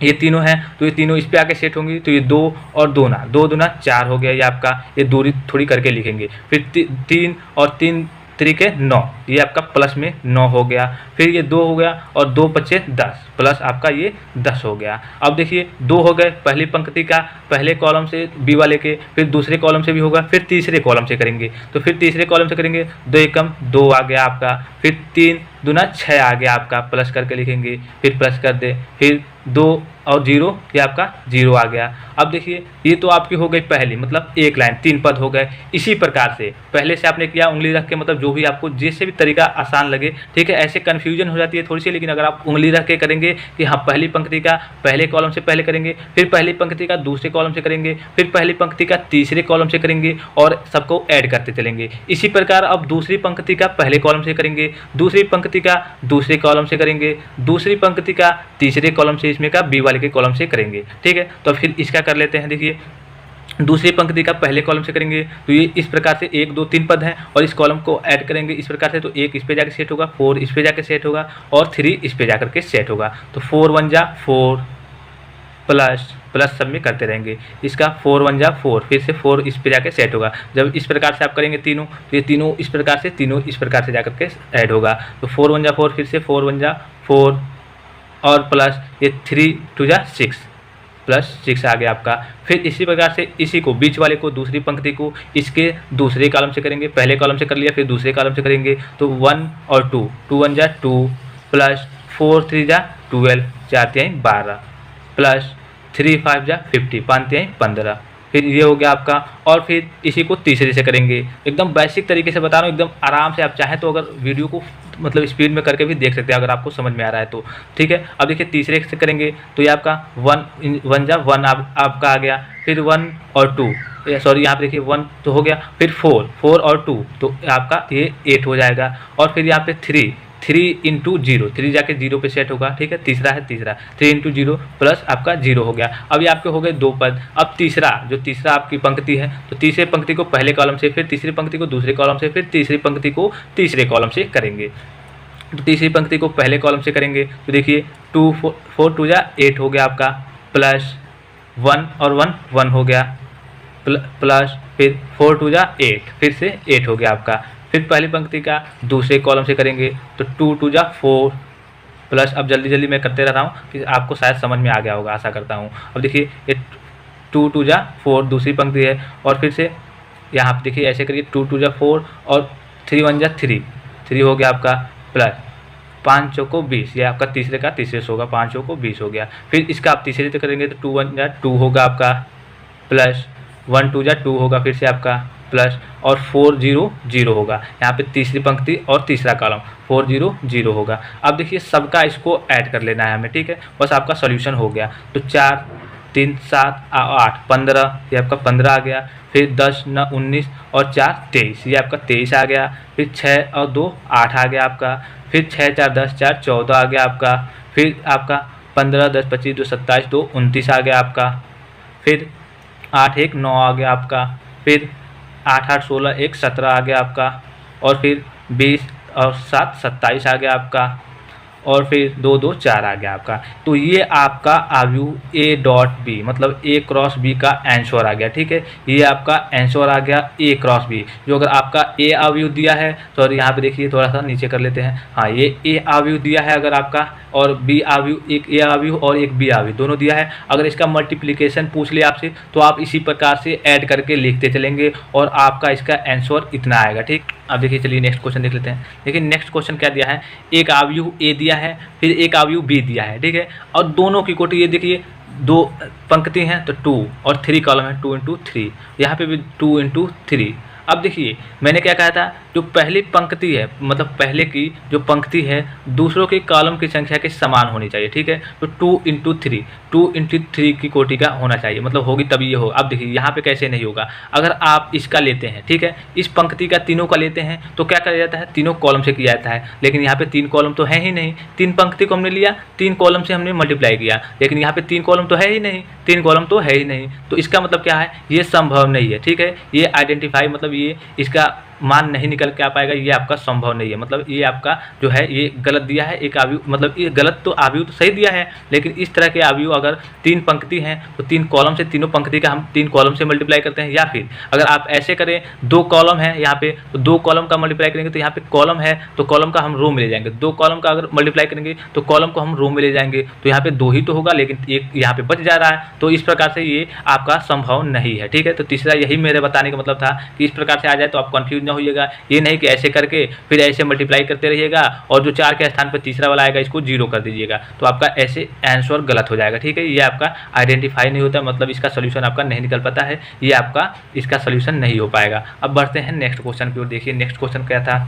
ये तीनों हैं, तो ये तीनों इस पे आके सेट होंगी, तो ये 2 और 2 दूना 4 हो गया। ये आपका, ये दूरी थोड़ी करके लिखेंगे। फिर 3 और 3 तरीके 9, ये आपका प्लस में 9 हो गया। फिर ये 2 हो गया और 2 बचे 10, प्लस आपका ये 10 हो गया। अब देखिए 2 हो गए पहली पंक्ति का, पहले कॉलम से बी वाले के, फिर दूसरे कॉलम से भी होगा, फिर तीसरे कॉलम से करेंगे। तो फिर तीसरे कॉलम से करेंगे, 2 एकम 2 आ गया आपका। फिर 3 दूना 6 आ गया आपका, प्लस करके लिखेंगे, फिर प्लस कर दे, फिर 2 और 0, ये आपका 0 आ गया। अब देखिए ये तो आपकी हो गई पहली, मतलब एक लाइन, 3 पद हो गए। इसी प्रकार से पहले से आपने किया उंगली रख के, मतलब जो भी आपको जैसे भी तरीका आसान लगे, ठीक है। ऐसे कन्फ्यूजन हो जाती है थोड़ी सी, लेकिन अगर आप उंगली रख के करेंगे कि हाँ पहली पंक्ति का पहले कॉलम से पहले करेंगे, फिर पहली पंक्ति का दूसरे कॉलम से करेंगे, फिर पहली पंक्ति का तीसरे कॉलम से करेंगे और सबको ऐड करते चलेंगे। इसी प्रकार अब दूसरी पंक्ति का पहले कॉलम से करेंगे, दूसरी पंक्ति का दूसरे कॉलम से करेंगे, दूसरी पंक्ति का तीसरे कॉलम से, इसमें का बी वाले के कॉलम से करेंगे, ठीक है। तो फिर इसका कर लेते हैं। देखिए दूसरी पंक्ति का पहले कॉलम से करेंगे, तो ये इस प्रकार से 1 2 3 पद हैं और इस कॉलम को ऐड करेंगे इस प्रकार से। तो 1 इस पे जाके सेट होगा, 4 इस पे जाके सेट होगा और 3 इस पे जाकर के सेट होगा। तो 4 1 जा 4 प्लस प्लस सब में करते रहेंगे। इसका 4 1 जा 4, फिर से 4 इस पर जाकर सेट होगा। जब इस प्रकार से आप करेंगे तीनों, तो ये तीनों इस प्रकार से जाकर के ऐड होगा। तो 4 1 जा 4, फिर से 4 1 जा 4 और प्लस ये 3 2 जा 6 प्लस 6 आ गया आपका। फिर इसी प्रकार से इसी को बीच वाले को दूसरी पंक्ति को इसके दूसरे कॉलम से करेंगे, पहले कॉलम से कर लिया फिर दूसरे कॉलम से करेंगे। तो 1 और 2, 2 1 जा 2 प्लस 4 3 जा 12, 4 3 12 प्लस 3 5 जा 50, 5 3 15। फिर ये हो गया आपका। और फिर इसी को तीसरे से करेंगे। एकदम बेसिक तरीके से बता रहा हूँ, एकदम आराम से। आप चाहें तो अगर वीडियो को मतलब स्पीड में करके भी देख सकते हैं अगर आपको समझ में आ रहा है तो, ठीक है। अब देखिए तीसरे से करेंगे तो ये आपका 1 जा 1 आपका आ गया। फिर 1 और 2, सॉरी यहाँ पे देखिए 1 तो हो गया। फिर 4 और 2 तो आपका ये 8 हो जाएगा। और फिर यहाँ पे 3 इंटू 0, 3 जाके 0 पे सेट होगा, ठीक है। तीसरा 3 इंटू 0 प्लस आपका 0 हो गया। अब ये आपके हो गए 2 पद। अब तीसरा आपकी पंक्ति है, तो तीसरे पंक्ति को पहले कॉलम से, फिर तीसरी पंक्ति को दूसरे कॉलम से, फिर तीसरी पंक्ति को तीसरे कॉलम से करेंगे। तो तीसरी पंक्ति को पहले कॉलम से करेंगे तो देखिए 2 4 2 जा 8 हो गया आपका, प्लस 1 और 1 हो गया, प्लस फिर 4 2 जा 8, फिर से 8 हो गया आपका। फिर पहली पंक्ति का दूसरे कॉलम से करेंगे तो 2 2 जा 4 प्लस, अब जल्दी जल्दी मैं करते रह रहा हूँ कि आपको शायद समझ में आ गया होगा, आशा करता हूँ। अब देखिए ये 2 2 जा 4 दूसरी पंक्ति है। और फिर से यहाँ पे देखिए ऐसे करिए 2 2 जा 4 और 3 1 जा 3 हो गया आपका, प्लस 5 चौको 20, ये आपका तीसरे का तीसरे से होगा, 5 चौको 20 हो गया। फिर इसका आप तीसरे से करेंगे तो 2 1 जा 2 होगा आपका, प्लस 1 2 जा 2 होगा, फिर से आपका प्लस और 4 0 0 होगा। यहाँ पे तीसरी पंक्ति और तीसरा कॉलम 4 0 0 होगा। अब देखिए सबका इसको ऐड कर लेना है हमें, ठीक है। बस आपका सॉल्यूशन हो गया। तो 4 3 7 8 15, ये आपका 15 आ गया। फिर 10 9 19 और 4 23, ये आपका 23 आ गया। फिर 6 और 2 8 आ गया आपका। फिर 6 4 10 4 14 आ गया आपका। फिर आपका 15 10 25 2 27 2 29 आ गया आपका। फिर 8 1 9 आ गया आपका। फिर 8 8 16 1 17 आ गया आपका। और फिर 20 और 7 27 आ गया आपका। और फिर 2 2 4 आ गया आपका। तो ये आपका अवयव ए डॉट बी मतलब ए क्रॉस बी का आंसर आ गया, ठीक है। ये आपका आंसर आ गया ए क्रॉस बी। जो अगर आपका ए अवयव दिया है तो यहाँ पे देखिए थोड़ा सा नीचे कर लेते हैं, हाँ ये ए अवयव दिया है अगर आपका, और बी अवयव, एक ए अवयव और एक बी अवयव दोनों दिया है। अगर इसका मल्टीप्लिकेशन पूछ लिया आपसे तो आप इसी प्रकार से ऐड करके लिखते चलेंगे और आपका इसका आंसर इतना आएगा, ठीक। अब देखिए चलिए नेक्स्ट क्वेश्चन देख लेते हैं। देखिए नेक्स्ट क्वेश्चन क्या दिया है, एक अवयव ए दिया है, फिर एक अवयव बी दिया है, ठीक है। और दोनों की कोटि ये देखिए 2 पंक्ति हैं तो 2 और 3 कॉलम है, 2 इंटू 3, यहाँ पे भी 2 इंटू 3। अब देखिए मैंने क्या कहा था, जो पहली पंक्ति है मतलब पहले की जो पंक्ति है दूसरों के कॉलम की संख्या के समान होनी चाहिए, ठीक है। तो 2 इंटू 3 की कोटि का होना चाहिए, मतलब होगी तभी ये हो। अब देखिए यहाँ पे कैसे नहीं होगा, अगर आप इसका लेते हैं, ठीक है, इस पंक्ति का तीनों का लेते हैं तो क्या किया जाता है, तीनों कॉलम से किया जाता है। लेकिन यहाँ पे 3 कॉलम तो है ही नहीं, 3 पंक्ति को हमने लिया, 3 कॉलम से हमने मल्टीप्लाई किया, लेकिन यहाँ पे 3 कॉलम तो है ही नहीं, 3 कॉलम तो है ही नहीं। तो इसका मतलब क्या है, ये संभव नहीं है, ठीक है। ये आइडेंटिफाई मतलब ये इसका मान नहीं निकल के आ पाएगा, ये आपका संभव नहीं है। मतलब ये आपका जो है ये गलत दिया है एक अवयव, मतलब ये गलत तो अवयव तो सही दिया है, लेकिन इस तरह के अवयव अगर 3 पंक्ति हैं तो 3 कॉलम से, तीनों पंक्ति का हम 3 कॉलम से मल्टीप्लाई करते हैं। या फिर अगर आप ऐसे करें 2 कॉलम है यहाँ पे तो 2 कॉलम का मल्टीप्लाई करेंगे तो यहाँ पे कॉलम है तो कॉलम का हम रो में ले जाएंगे, 2 कॉलम का अगर मल्टीप्लाई करेंगे तो कॉलम को हम रो में ले जाएंगे, तो यहाँ पे 2 ही तो होगा, लेकिन एक यहाँ पे बच जा रहा है। तो इस प्रकार से ये आपका संभव नहीं है, ठीक है। तो तीसरा यही मेरे बताने का मतलब था कि इस प्रकार से आ जाए तो आप कंफ्यूज ना होइएगा। ये नहीं कि ऐसे करके फिर ऐसे मल्टीप्लाई करते रहिएगा और जो 4 के स्थान पर तीसरा वाला आएगा इसको 0 कर दीजिएगा, तो आपका ऐसे आंसर गलत हो जाएगा, ठीक है। ये आपका आइडेंटिफाई नहीं होता, मतलब इसका सोल्यूशन आपका नहीं निकल पाता है, ये आपका इसका सोल्यूशन नहीं हो पाएगा। अब बढ़ते हैं नेक्स्ट क्वेश्चन की ओर। देखिए नेक्स्ट क्वेश्चन क्या था,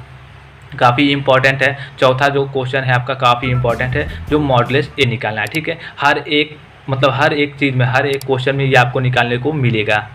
काफ़ी इंपॉर्टेंट है। चौथा जो क्वेश्चन है आपका काफ़ी इंपॉर्टेंट है, जो मॉडुलस ए निकालना है, ठीक है। हर एक चीज़ में, हर एक क्वेश्चन में ये आपको निकालने को मिलेगा।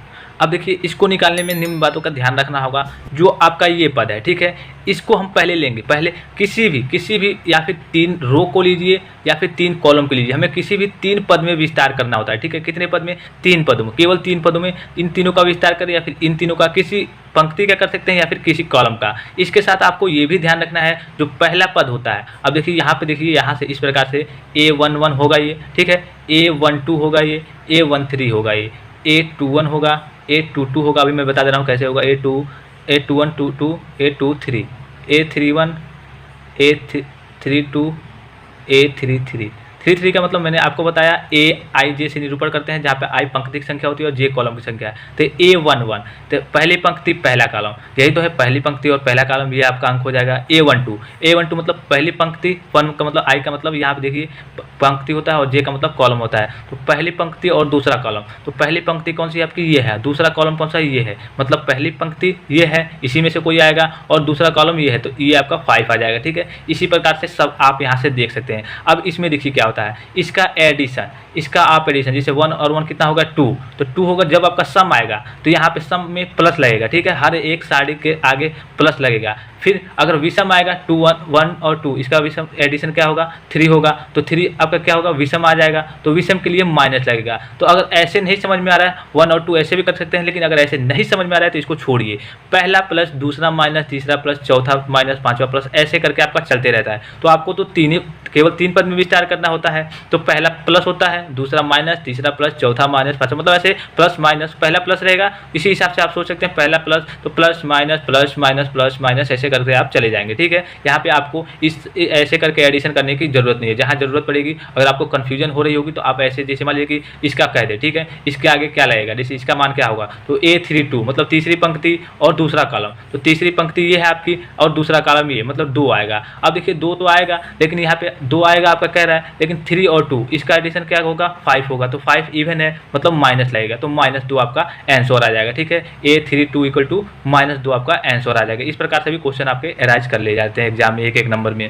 अब देखिए इसको निकालने में निम्न बातों का ध्यान रखना होगा। जो आपका ये पद है, ठीक है, इसको हम पहले लेंगे, पहले किसी भी या फिर 3 रो को लीजिए या फिर 3 कॉलम को लीजिए, हमें किसी भी 3 पद में विस्तार करना होता है, ठीक है। कितने पद में? 3 पदों में, केवल 3 पदों में इन तीनों का विस्तार करें या फिर इन तीनों का किसी पंक्ति का कर सकते हैं या फिर किसी कॉलम का। इसके साथ आपको ये भी ध्यान रखना है जो पहला पद होता है। अब देखिए यहाँ पे, देखिए यहाँ से इस प्रकार से A11 होगा ये, ठीक है, A12 होगा ये, A13 होगा ये, A21 होगा, A22 होगा। अभी मैं बता दे रहा हूँ कैसे होगा। A21 22 A23 A31 A32 A33 का मतलब मैंने आपको बताया A I J से निरूपण करते हैं, जहाँ पे I पंक्ति की संख्या होती है और J कॉलम की संख्या है। तो A11 तो पहली पंक्ति पहला कॉलम, यही तो है पहली पंक्ति और पहला कॉलम, ये आपका अंक हो जाएगा। A12 मतलब पहली पंक्ति, 1 का मतलब I का मतलब यहाँ पे देखिए पंक्ति होता है और J का मतलब कॉलम होता है। तो पहली पंक्ति और दूसरा कॉलम, तो पहली पंक्ति कौन सी आपकी? ये है। दूसरा कॉलम कौन सा? ये है। मतलब पहली पंक्ति ये है, इसी में से कोई आएगा, और दूसरा कॉलम ये है, तो ये आपका 5 आ जाएगा, ठीक है। इसी प्रकार से सब आप यहाँ से देख सकते हैं। अब इसमें देखिए क्या होता है, इसका एडिशन, इसका आप एडिशन, जैसे 1 और 1 कितना होगा? 2, तो 2 होगा। जब आपका सम आएगा तो यहाँ पे सम में प्लस लगेगा, ठीक है, हर एक साड़ी के आगे प्लस लगेगा। फिर अगर विषम आएगा 2 1 और 2, इसका विषम एडिशन क्या होगा? 3 होगा, तो 3 आपका क्या होगा? विषम आ जाएगा, तो विषम के लिए माइनस लगेगा। तो अगर ऐसे नहीं समझ में आ रहा है, 1 और 2 ऐसे भी कर सकते हैं, लेकिन अगर ऐसे नहीं समझ में आ रहा है तो इसको छोड़िए। पहला प्लस, दूसरा माइनस, तीसरा प्लस, चौथा माइनस, पांचवा प्लस, ऐसे करके आपका चलते रहता है। तो आपको तो केवल 3 पद में विस्तार करना होता है। तो पहला प्लस होता है, दूसरा माइनस, तीसरा प्लस, चौथा माइनस, पांचवा, मतलब ऐसे प्लस माइनस, पहला प्लस रहेगा। इसी हिसाब से आप सोच सकते हैं पहला प्लस तो plus minus plus minus plus minus, ऐसे करके आप चले जाएंगे, ठीक है। यहाँ पे आपको इस ऐसे करके एडिशन करने की जरूरत नहीं है। जहाँ जरूरत पड़ेगी, अगर आपको कन्फ्यूजन हो रही होगी तो आप ऐसे, जैसे मान लीजिए कि इसका कह दे, ठीक है, इसके आगे क्या लगेगा, जैसे इसका मान क्या होगा, तो A32 मतलब तीसरी पंक्ति और दूसरा कॉलम, तो तीसरी पंक्ति ये है आपकी और दूसरा कॉलम ये, मतलब 2 आएगा। अब देखिए 2 तो आएगा, लेकिन यहाँ पे 2 आएगा आपका कह रहा है, लेकिन 3 और 2 इसका एडिशन क्या होगा? 5 होगा, तो 5 इवन है, मतलब माइनस लगेगा, तो -2 आपका आंसर आ जाएगा, ठीक है। A32 = -2 आपका आंसर आ जाएगा। इस प्रकार से भी क्वेश्चन आपके अराइज कर ले जाते हैं एग्जाम में, एक नंबर में।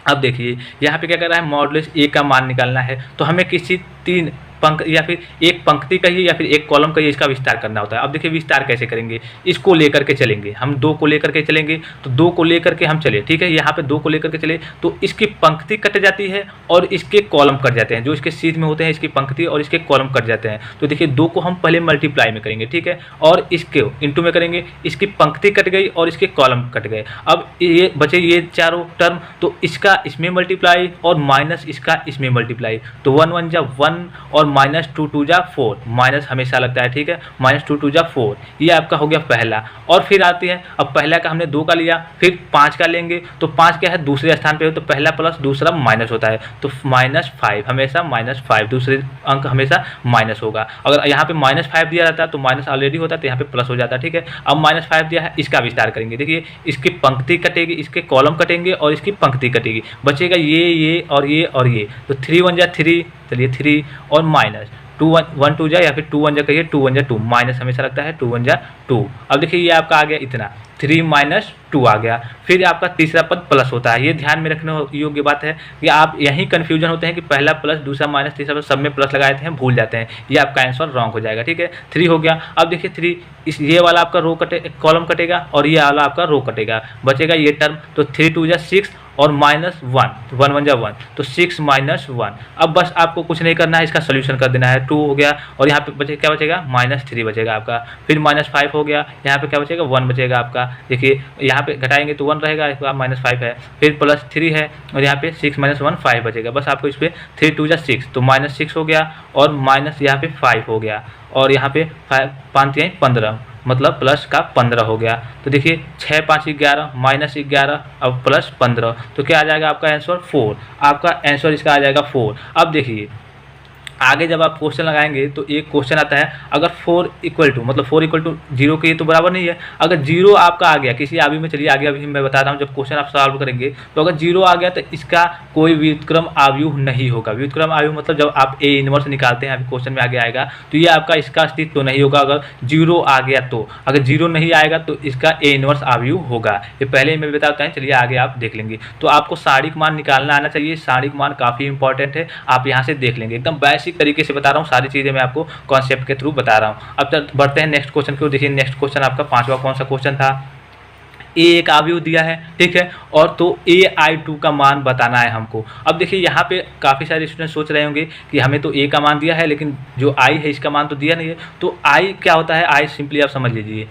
अब देखिए यहाँ पे क्या कर रहा है, मॉडुलस A का मान निकालना है, तो हमें किसी 3 पंक् या फिर एक पंक्ति कहिए या फिर एक कॉलम कहिए, इसका विस्तार करना होता है। अब देखिए विस्तार कैसे करेंगे, इसको लेकर के चलेंगे हम, 2 को लेकर के चलेंगे, तो 2 को लेकर के हम चले, ठीक है। यहाँ पे 2 को लेकर के चले तो इसकी पंक्ति कट जाती है और इसके कॉलम कट जाते हैं। जो इसके सीध में होते हैं इसकी पंक्ति और इसके कॉलम कट जाते हैं। तो देखिए 2 को हम पहले मल्टीप्लाई में करेंगे, ठीक है, और इसके इंटू में करेंगे, इसकी पंक्ति कट गई और इसके कॉलम कट गए। अब ये बचे ये चारों टर्म, तो इसका इसमें मल्टीप्लाई और माइनस इसका इसमें मल्टीप्लाई, तो 1 1 जा 1 और -2 2 जा 4, माइनस हमेशा लगता है, ठीक है, -2 2 जा 4, ये आपका हो गया पहला। और फिर आती है, अब पहला का हमने 2 का लिया, फिर 5 का लेंगे, तो 5 क्या है? दूसरे स्थान पे हो, तो पहला प्लस दूसरा माइनस होता है, तो -5 हमेशा -5, दूसरे अंक हमेशा माइनस होगा। अगर यहाँ पे -5 दिया जाता है तो माइनस ऑलरेडी होता है, तो यहाँ पे प्लस हो जाता है, ठीक है। अब -5 दिया है, इसका विस्तार करेंगे, देखिए इसकी पंक्ति कटेगी, इसके कॉलम कटेंगे और इसकी पंक्ति कटेगी, बचेगा ये और ये और ये, तो 3 1 जा 3, चलिए 3 और माइनस 2 1 2 जा या फिर 2 1 जा कहिए, 2 1 जा 2, माइनस हमेशा लगता है, 2 1 जा 2। अब देखिए ये आपका आ गया इतना, 3 - 2 आ गया। फिर आपका तीसरा पद प्लस होता है। ये ध्यान में रखने योग्य बात है कि आप यहीं कन्फ्यूजन होते हैं कि पहला प्लस, दूसरा माइनस, तीसरा प्लस, सब में प्लस लगाए थे, भूल जाते हैं, ये आपका आंसर रॉन्ग हो जाएगा, ठीक है। 3 हो गया। अब देखिए 3 ये वाला आपका रो कॉलम कटेगा और ये वाला आपका रो कटेगा, बचेगा ये टर्म, तो 3 2 जा 6 और -1, 1 1 जा 1, तो 6 - 1। अब बस आपको कुछ नहीं करना है, इसका सोल्यूशन कर देना है। 2 हो गया और यहाँ पे क्या बचेगा? -3 बचेगा आपका। फिर -5 हो गया, यहाँ पे क्या बचेगा? 1 बचेगा आपका। देखिए यहाँ पे घटाएंगे तो 1 रहेगा, इसका -5 है, फिर +3 है और यहाँ पे 6 - 1 5 बचेगा। बस आपको इस पर 3 2 जा 6, तो -6 हो गया और माइनस यहाँ पे 5 हो गया और यहाँ पे 5 3 15, मतलब प्लस का 15 हो गया। तो देखिए 6 5 11 -11 अब +15, तो क्या आ जाएगा आपका आंसर? 4। आपका आंसर इसका आ जाएगा 4। अब देखिए आगे जब आप क्वेश्चन लगाएंगे तो एक क्वेश्चन आता है, अगर 4 = मतलब 4 = 0 के तो बराबर नहीं है। अगर 0 आपका आ गया किसी आयु में, चलिए आगे अभी मैं बता रहा हूँ, जब क्वेश्चन आप सॉल्व करेंगे तो अगर 0 आ गया तो इसका कोई व्युत्क्रम आयु नहीं होगा। व्युत्क्रम आयु मतलब जब आप A 1 निकालते हैं, अभी क्वेश्चन में आगे आएगा, तो ये आपका इसका अस्तित्व तो नहीं होगा अगर 0 आ गया तो। अगर 0 नहीं आएगा तो इसका A 1 आयु होगा। ये पहले मैं बताता हूँ, चलिए आगे आप देख लेंगे। तो आपको सारणिक मान निकालना आना चाहिए। सारणिक मान काफ़ी इंपॉर्टेंट है, आप यहाँ से देख लेंगे, एकदम बेसिक बेसिक तरीके से बता रहा हूँ, सारी चीज़ें मैं आपको कॉन्सेप्ट के थ्रू बता रहा हूँ। अब तक बढ़ते हैं नेक्स्ट क्वेश्चन की। देखिए नेक्स्ट क्वेश्चन आपका 5वां कौन सा क्वेश्चन था, ए एक अवयव दिया है, ठीक है, और तो AI2 का मान बताना है हमको। अब देखिए यहाँ पे काफ़ी सारे स्टूडेंट सोच रहे होंगे कि हमें तो ए का मान दिया है लेकिन जो आई है इसका मान तो दिया नहीं है। तो आई क्या होता है, आई सिंपली आप समझ लीजिए।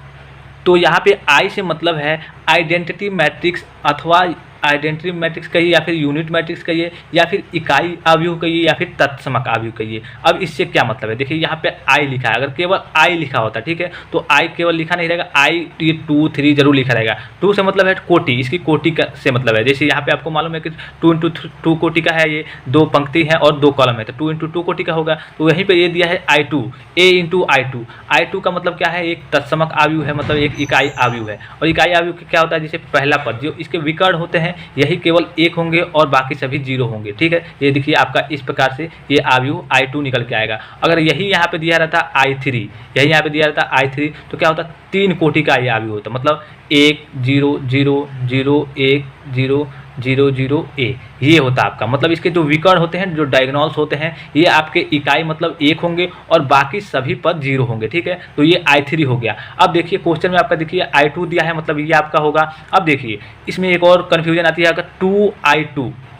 तो यहाँ पे आई से मतलब है आइडेंटिटी मैट्रिक्स, अथवा आइडेंटिटी मैट्रिक्स कहिए या फिर यूनिट मैट्रिक्स कहिए या फिर इकाई अवयव कहिए या फिर तत्समक अवयव कहिए। अब इससे क्या मतलब है, देखिए यहाँ पे आई लिखा है, अगर केवल आई लिखा होता, ठीक है, तो आई केवल लिखा नहीं रहेगा, आई ये 2 3 जरूर लिखा रहेगा। 2 से मतलब है कोटि, इसकी कोटि का से मतलब है, जैसे यहाँ पे आपको मालूम है कि 2 × 2 कोटि का है, ये 2 पंक्ति है और 2 कॉलम है, तो 2 × 2 कोटि का होगा। तो यहीं पे ये दिया है I2, A × I2। I2 का मतलब क्या है, एक तत्समक अवयव है, मतलब एक इकाई अवयव है। और इकाई अवयव क्या होता है, जैसे पहला पद जो इसके विकर्ण होते हैं यही केवल 1 होंगे और बाकी सभी 0 होंगे, ठीक है। ये देखिए आपका इस प्रकार से ये अवयव I2 निकल के आएगा। अगर यही यहाँ पे दिया रहता I3, यही यहाँ पे दिया रहता I3, तो क्या होता, 3 कोटि का ये अवयव होता, मतलब 1 0 0 0 1 0 0 0 A ये होता आपका। मतलब इसके जो विकर्ण होते हैं, जो डायगोनल्स होते हैं, ये आपके इकाई मतलब 1 होंगे और बाकी सभी पद 0 होंगे, ठीक है। तो ये I3 हो गया। अब देखिए क्वेश्चन में आपका देखिए I2 दिया है, मतलब ये आपका होगा। अब देखिए इसमें एक और कन्फ्यूजन आती है, अगर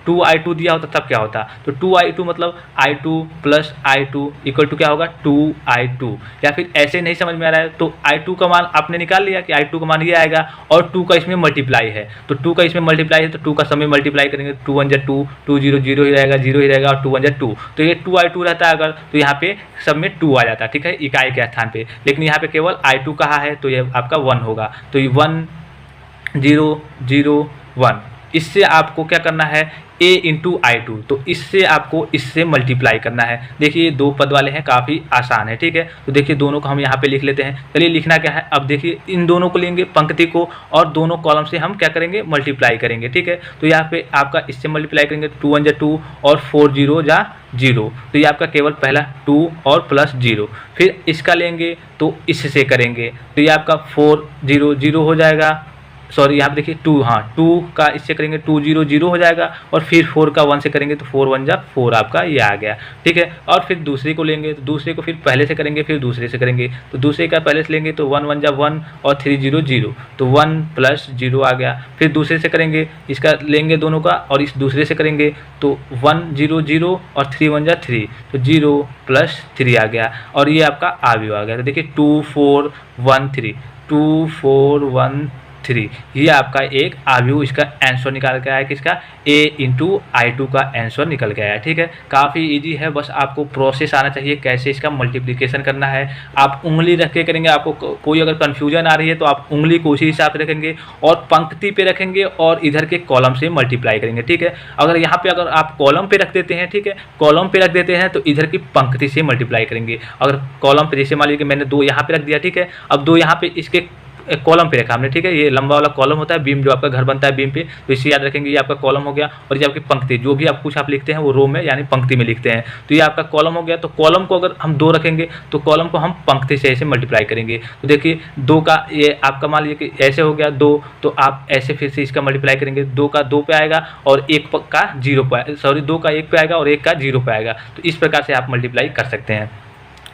2I2 दिया होता तब क्या होता, तो 2I2 मतलब I2 + I2 = क्या होगा 2I2। या फिर ऐसे नहीं समझ में आ रहा है तो I2 का मान आपने निकाल लिया कि I2 का मान ये आएगा और 2 का इसमें मल्टीप्लाई है, तो 2 का इसमें मल्टीप्लाई है तो 2 का सब में मल्टीप्लाई करेंगे, 2 1 2 2 0 0 ही रहेगा, 0 ही रहेगा, और 2 1 2, तो ये 2I2 रहता है अगर, तो यहाँ पे सब में 2 आ जाता है, ठीक है, इकाई के स्थान पे। लेकिन यहाँ पे केवल I2 कहा है तो ये आपका 1 होगा, तो ये 1 0 0 1। इससे आपको क्या करना है, A × I2, तो इससे आपको इससे मल्टीप्लाई करना है। देखिए ये 2 पद वाले हैं, काफ़ी आसान है, ठीक है। तो देखिए दोनों को हम यहाँ पे लिख लेते हैं। चलिए लिखना क्या है, अब देखिए इन दोनों को लेंगे पंक्ति को और दोनों कॉलम से हम क्या करेंगे, मल्टीप्लाई करेंगे, ठीक है। तो यहाँ पे आपका इससे मल्टीप्लाई करेंगे, 2 1 2 और 4 0 0, तो ये आपका केवल पहला 2 और +0। फिर इसका लेंगे तो इससे करेंगे तो ये आपका 4 0 0 हो जाएगा, सॉरी यहाँ पे देखिए 2, हाँ 2 का इससे करेंगे 2 0 0 हो जाएगा, और फिर 4 का 1 से करेंगे तो 4 1 4 आपका ये आ गया, ठीक है। और फिर दूसरे को लेंगे तो दूसरे को फिर पहले से करेंगे, फिर दूसरे से करेंगे तो दूसरे का पहले से लेंगे तो 1 1 1 और 3 0 0, तो 1 + 0 आ गया। फिर दूसरे से करेंगे, इसका लेंगे दोनों का और इस दूसरे से करेंगे तो 1 0 0 और 3 1 3, तो 0 + 3 आ गया, और ये आपका अवयव आ गया। तो देखिए 2 4 1 3, 2 4 1 3, ये आपका एक अवयव, इसका आंसर निकाल के आया, किसका, A × I2 का आंसर निकल के आया, ठीक है। काफ़ी इजी है, बस आपको प्रोसेस आना चाहिए कैसे इसका मल्टीप्लिकेशन करना है। आप उंगली रख के करेंगे, आपको कोई अगर कन्फ्यूजन आ रही है तो आप उंगली को उसी हिसाब से रखेंगे और पंक्ति पे रखेंगे और इधर के कॉलम से मल्टीप्लाई करेंगे, ठीक है। अगर यहाँ पे अगर आप कॉलम पे रख देते हैं, ठीक है, कॉलम पे रख देते हैं तो इधर की पंक्ति से मल्टीप्लाई करेंगे। अगर कॉलम पे, जैसे मान लीजिए कि मैंने 2 यहाँ पे रख दिया, ठीक है, अब 2 यहाँ पे इसके कॉलम पे रखा हमने, ठीक है, ये लंबा वाला कॉलम होता है बीम, जो आपका घर बनता है बीम पे, तो इसे याद रखेंगे, ये आपका कॉलम हो गया। और ये आपकी पंक्ति, जो भी आप कुछ आप लिखते हैं वो रो में यानी पंक्ति में लिखते हैं, तो ये आपका कॉलम हो गया। तो कॉलम को अगर हम 2 रखेंगे तो कॉलम को हम पंक्ति से ऐसे मल्टीप्लाई करेंगे। तो देखिए 2 का ये आपका मान लीजिए कि ऐसे हो गया 2, तो आप ऐसे फिर से इसका मल्टीप्लाई करेंगे, 2 का 2 पे आएगा और 1 का 0 पे, सॉरी 2 का 1 पे आएगा और 1 का 0 पे आएगा। तो इस प्रकार से आप मल्टीप्लाई कर सकते हैं।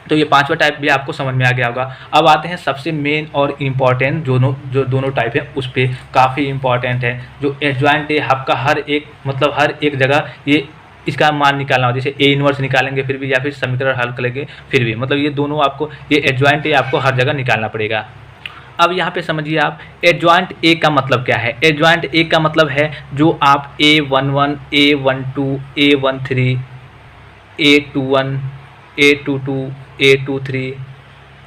तो ये 5वां टाइप भी आपको समझ में आ गया होगा। अब आते हैं सबसे मेन और इम्पॉर्टेंट, जो दोनों टाइप है उस पर काफ़ी इम्पॉर्टेंट है। जो एडजॉइंट है आपका हर एक, मतलब हर एक जगह ये इसका मान निकालना हो, जैसे A 1 निकालेंगे फिर भी, या फिर समीकरण हल करेंगे फिर भी, मतलब ये दोनों आपको, ये एडजॉइंट है आपको हर जगह निकालना पड़ेगा। अब यहाँ पे समझिए आप एडजॉइंट A का मतलब क्या है। एडजॉइंट A का मतलब है जो आप A11 A12 A13 A21 A22 A23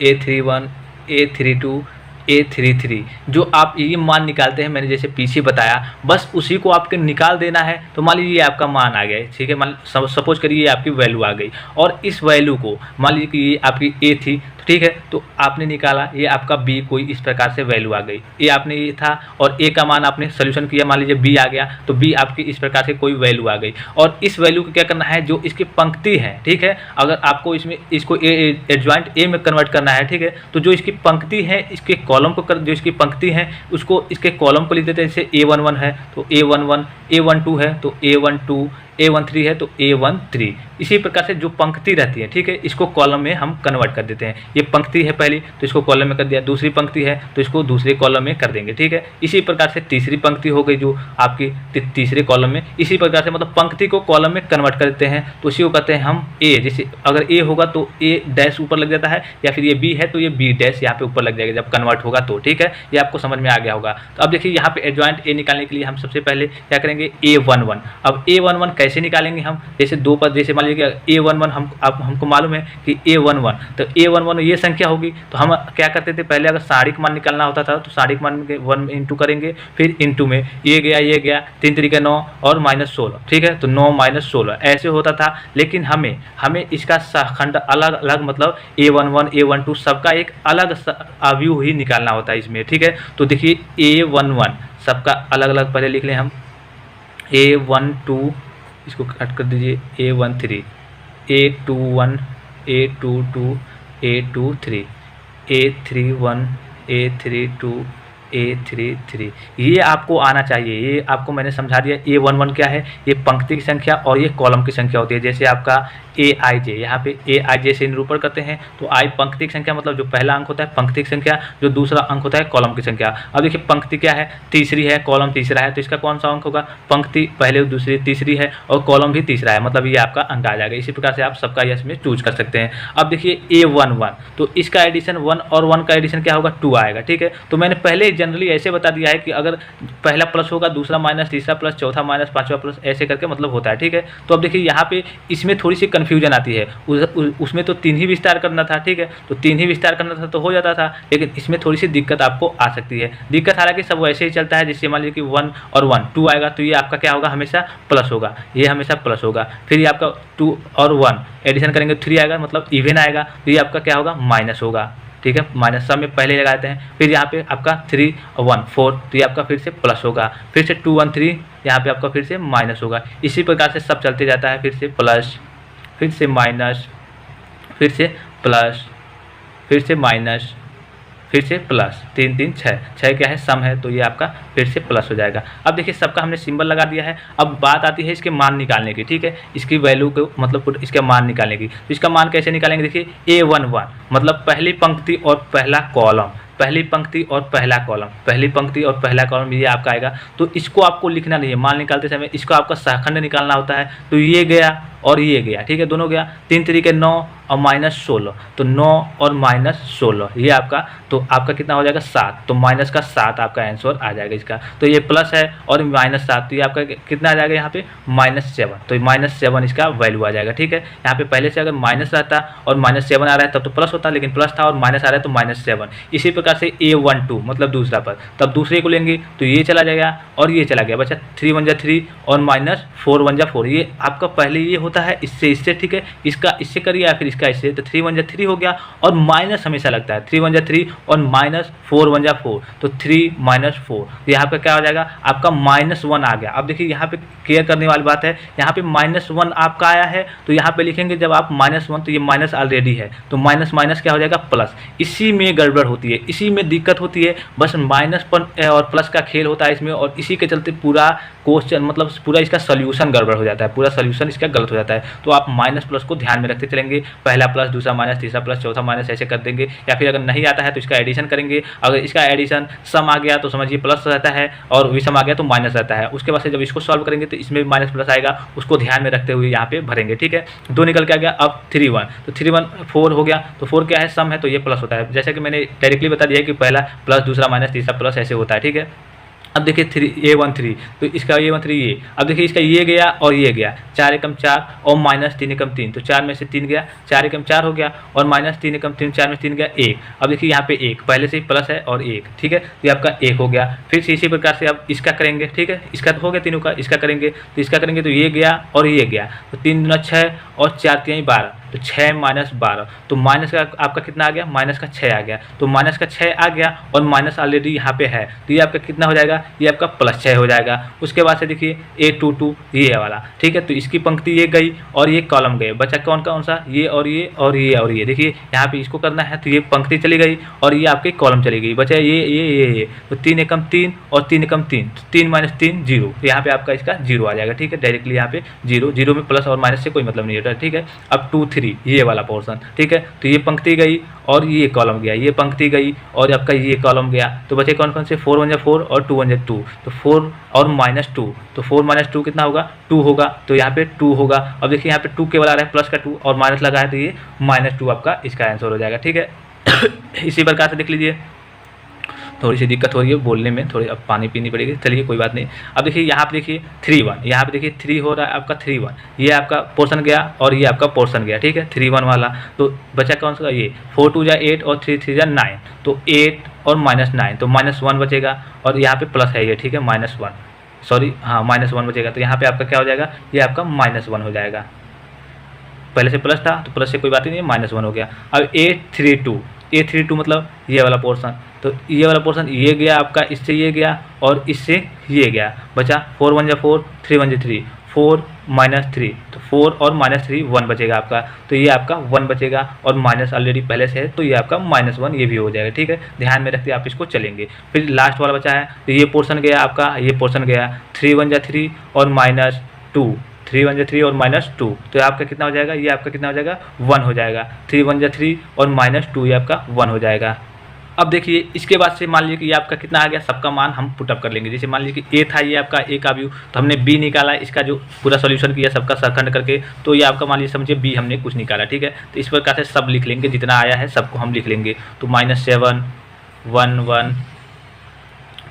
A31 A32 A33 जो आप ये मान निकालते हैं, मैंने जैसे पीछे बताया, बस उसी को आपके निकाल देना है। तो मान लीजिए ये आपका मान आ गया है, ठीक है, मान सपोज करिए ये आपकी वैल्यू आ गई, और इस वैल्यू को मान लीजिए कि ये आपकी A थी, ठीक है, तो आपने निकाला, ये आपका B कोई इस प्रकार से वैल्यू आ गई, ये आपने ये था और A का मान आपने सोल्यूशन किया, मान लीजिए B आ गया, तो B आपकी इस प्रकार से कोई वैल्यू आ गई, और इस वैल्यू को क्या करना है, जो इसकी पंक्ति है, ठीक है, अगर आपको इसमें इसको एडजॉइंट A में कन्वर्ट करना है, ठीक है, तो जो इसकी पंक्ति है इसके कॉलम को जो इसकी पंक्ति है उसको इसके कॉलम को लिख देते हैं। जैसे A11 है तो A11, A12 है तो A12, A13 है तो A13। इसी प्रकार से जो पंक्ति रहती है, ठीक है, इसको कॉलम में हम कन्वर्ट कर देते हैं। ये पंक्ति है पहली तो इसको कॉलम में कर दिया, दूसरी पंक्ति है तो इसको दूसरे कॉलम में कर देंगे, ठीक है। इसी प्रकार से तीसरी पंक्ति हो गई जो आपकी तीसरे कॉलम में, इसी प्रकार से मतलब पंक्ति को कॉलम में कन्वर्ट कर देते हैं। तो इसी को कहते हैं हम ए। जैसे अगर ए होगा तो ए डैश ऊपर लग जाता है, या फिर ये बी है तो ये बी डैश यहाँ पे ऊपर लग जाएगा जब कन्वर्ट होगा तो, ठीक है। ये आपको समझ में आ गया होगा। तो अब देखिए यहाँ पे एडजॉइंट ए निकालने के लिए हम सबसे पहले क्या करेंगे, A11। अब A11 कैसे निकालेंगे हम, जैसे दो पद, जैसे मान लीजिए A11 हमको मालूम है कि A11, तो A11 ये संख्या होगी। तो हम क्या करते थे पहले, अगर सारिक मान निकालना होता था तो सारिक मान के 1 इंटू करेंगे, फिर इंटू में ये गया 3 तरीके 9 और -16, ठीक है। तो 9 - 16 ऐसे होता था। लेकिन हमें इसका खंड अलग अलग, मतलब A11 A12 सबका एक अलग व्यू ही निकालना होता है इसमें, ठीक है। तो देखिए A11 सबका अलग अलग पहले लिख लें हम। A12 इसको कट कर दीजिए, A13, A21, A22, A23, A31, A32, A33, ये आपको आना चाहिए। ये आपको मैंने समझा दिया। A11 क्या है, ये पंक्ति की संख्या और ये कॉलम की संख्या होती है। जैसे आपका AIJ, यहाँ पे AIJ से निरूपण करते हैं तो I पंक्ति की संख्या, मतलब जो पहला अंक होता है पंक्ति की संख्या, जो दूसरा अंक होता है कॉलम की संख्या। अब देखिए पंक्ति क्या है, तीसरी है, कॉलम तीसरा है, तो इसका कौन सा अंक होगा, पंक्ति पहले दूसरी तीसरी है और कॉलम भी तीसरा है, मतलब ये आपका अंक आ जाएगा। इसी प्रकार से आप सबका इसमें चूज कर सकते हैं। अब देखिए A11, तो इसका एडिशन 1 और 1 का एडिशन क्या होगा, 2 आएगा, ठीक है। तो मैंने पहले जनरली ऐसे बता दिया है कि अगर पहला प्लस होगा, दूसरा माइनस, तीसरा प्लस, चौथा माइनस, पांचवा प्लस, ऐसे करके मतलब होता है, ठीक है। तो अब देखिए यहाँ पे इसमें थोड़ी सी कन्फ्यूजन आती है। उसमें तो 3 ही विस्तार करना था, ठीक है, तो 3 ही विस्तार करना था तो हो जाता था। लेकिन इसमें थोड़ी सी दिक्कत आपको आ सकती है। दिक्कत हालांकि सब वैसे ही चलता है। जैसे मान लीजिए कि 1 और 1 2 आएगा तो ये आपका क्या होगा, हमेशा प्लस होगा, ये हमेशा प्लस होगा। फिर ये आपका 2 और 1 एडिशन करेंगे 3 आएगा, मतलब इवन आएगा, तो ये आपका क्या होगा, माइनस होगा, ठीक है। माइनस सब में पहले लगाते हैं। फिर यहाँ पे आपका 3 1 4, तो ये आपका फिर से प्लस होगा। फिर से 2 1 3, यहाँ पे आपका फिर से माइनस होगा। इसी प्रकार से सब चलते जाता है। फिर से प्लस, फिर से माइनस, फिर से प्लस, फिर से माइनस, फिर से प्लस। 3 3 6 क्या है, सम है, तो ये आपका फिर से प्लस हो जाएगा। अब देखिए सबका हमने सिंबल लगा दिया है। अब बात आती है इसके मान निकालने की, ठीक है, इसकी वैल्यू को मतलब इसका मान निकालने की। तो इसका मान कैसे निकालेंगे, देखिए A11 मतलब पहली पंक्ति और पहला कॉलम, पहली पंक्ति और पहला कॉलम, पहली पंक्ति और पहला कॉलम, ये आपका आएगा। तो इसको आपको लिखना नहीं है, मान निकालते समय इसको आपका सहखंड निकालना होता है। तो ये गया और ये गया, ठीक है, दोनों गया। 3 तरीके 9 और -16, तो 9 और -16 ये आपका, तो आपका कितना हो जाएगा, 7। तो माइनस का 7 आपका आंसर आ जाएगा इसका। तो ये प्लस है और -7, तो ये आपका कितना आ जाएगा यहाँ पे, -7। तो -7 इसका वैल्यू आ जाएगा, ठीक है। यहाँ पे पहले से अगर माइनस रहता और -7 आ रहा है तब तो प्लस होता, लेकिन प्लस था और माइनस आ रहा है तो -7। इसी प्रकार से A12 मतलब दूसरा पद, तब दूसरे को लेंगे तो ये चला जाएगा और ये चला गया, बचा 3 1 3 और -4 1 4। ये आपका पहले ये होता है इससे, ठीक है, इसका इससे करिए या फिर इसका इससे, तो 3 1 3 हो गया और माइनस हमेशा लगता है। 3 1 3 और -4 1 4, तो 3 -4, तो यहाँ पे क्या हो जाएगा, आपका -1 आ गया। अब देखिए यहाँ पे क्लियर करने वाली बात है, यहाँ पे -1 आपका आया है, तो यहाँ पे लिखेंगे जब आप -1, तो ये माइनस ऑलरेडी है, तो माइनस माइनस क्या हो जाएगा, प्लस। इसी में गड़बड़ होती है, इसी में दिक्कत होती है, बस माइनस और प्लस का खेल होता है इसमें, और इसी के चलते पूरा क्वेश्चन मतलब पूरा इसका सोल्यूशन गड़बड़ हो जाता है, पूरा सोल्यूशन इसका गलत हो जाता है। तो आप माइनस प्लस को ध्यान में रखते चलेंगे, पहला प्लस, दूसरा माइनस, तीसरा प्लस, चौथा माइनस, ऐसे कर देंगे। या फिर अगर नहीं आता है तो इसका एडिशन करेंगे। अगर इसका एडिशन सम आ गया तो समझिए प्लस रहता है, और विषम आ गया तो माइनस रहता है। उसके बाद से जब इसको सॉल्व करेंगे तो इसमें माइनस प्लस आएगा, उसको ध्यान में रखते हुए यहाँ पे भरेंगे, ठीक है। 2 निकल के आ गया। अब 3 1, तो 3 1 4 हो गया, तो 4 क्या है, सम है, तो ये प्लस होता है। जैसे कि मैंने डायरेक्टली बता दिया कि पहला प्लस, दूसरा माइनस, तीसरा प्लस, ऐसे होता है, ठीक है। अब देखिए A13, तो इसका A13 ये, अब देखिए इसका ये गया और ये गया, 4 एकम 4 और -3 एकम 3, तो 4 में से 3 गया, 4 एकम 4 हो गया और -3 एकम 3, 4 में 3 गया 1। अब देखिए यहाँ पे 1 पहले से ही प्लस है और 1, ठीक है, तो ये आपका 1 हो गया। फिर से इसी प्रकार से अब इसका करेंगे, ठीक है, इसका तो हो गया तीनों का, इसका करेंगे तो इसका करेंगे तो ये गया और ये गया, तो 3 दूना 6 और 4 3 12, तो 6 माइनस 12, तो माइनस का आपका कितना आ गया, माइनस का 6 आ गया। तो माइनस का 6 आ गया और माइनस ऑलरेडी यहाँ पे है, तो ये आपका कितना हो जाएगा, ये आपका +6 हो जाएगा। उसके बाद से देखिए A22 ये वाला, ठीक है। तो इसकी पंक्ति ये गई और ये कॉलम गए, बचा कौन कौन सा, ये और ये और ये और ये। देखिए यहाँ पे इसको करना है तो ये पंक्ति चली गई और ये आपके कॉलम चली गई, बचा ये। तो 3 एकम 3 और 3 एकम 3, 3 माइनस 3 0, तो यहाँ पे आपका इसका 0 आ जाएगा, ठीक है। डायरेक्टली यहाँ पे 0, 0 में प्लस और माइनस से कोई मतलब नहीं होता, ठीक है। अब 2 3 ये वाला पोर्शन, ठीक है। तो ये पंक्ति गई और ये कॉलम गया, ये पंक्ति गई और आपका ये कॉलम गया। तो बचे कौन कौन से, 4 1 4 और 2 1 2, तो 4 और -2, तो 4 - 2 कितना होगा, 2 होगा। तो यहाँ पे 2 होगा। अब देखिए यहाँ पे 2 केवल आ रहा है, प्लस का 2 और माइनस लगा है, तो ये -2 आपका इसका आंसर हो जाएगा, ठीक है। इसी प्रकार से देख लीजिए, थोड़ी सी दिक्कत हो रही है बोलने में, थोड़ी अब पानी पीनी पड़ेगी, चलिए कोई बात नहीं। अब देखिए यहाँ पे देखिए 3 1, यहाँ पे देखिए 3 हो रहा है आपका 3 1, ये आपका पोर्शन गया और ये आपका पोर्शन गया, ठीक है, 3 1 वाला। तो बचा कौन सा, ये 4 2 जा 8 और 3 3 जा 9, तो 8 और -9, तो -1 बचेगा और यहाँ पे प्लस है ये, ठीक है, -1, सॉरी हाँ -1 बचेगा। तो यहाँ पे आपका क्या हो जाएगा, ये आपका -1 हो जाएगा, पहले से प्लस था तो प्लस से कोई बात ही नहीं, -1 हो गया। अब A32 मतलब ये वाला पोर्शन, तो ये वाला पोर्शन ये गया आपका, इससे ये गया और इससे ये गया, बचा 4 1 जा 4, 3 1 जा 3, 4 -3, तो 4 और -3 1 बचेगा आपका। तो ये आपका 1 बचेगा और माइनस ऑलरेडी पहले से है, तो ये आपका -1 ये भी हो जाएगा, ठीक है। ध्यान में रखते आप इसको चलेंगे। फिर लास्ट वाला बचा है, तो ये पोर्शन गया आपका, ये पोर्शन गया 3 1 जा 3 और -2, 3 1 जा 3 और -2, तो आपका कितना हो जाएगा, ये आपका कितना हो जाएगा, 1 हो जाएगा। 3 1 जा 3 और -2 ये आपका 1 हो जाएगा। अब देखिए इसके बाद से मान लीजिए कि ये आपका कितना आ गया, सबका मान हम पुटअप कर लेंगे। जैसे मान लीजिए कि A था, ये आपका A का व्यू, तो हमने B निकाला, इसका जो पूरा सॉल्यूशन किया सबका सरखंड करके, तो ये आपका मान लीजिए समझिए B हमने कुछ निकाला, ठीक है। तो इस प्रकार से सब लिख लेंगे, जितना आया है सबको हम लिख लेंगे। तो -7 1 1,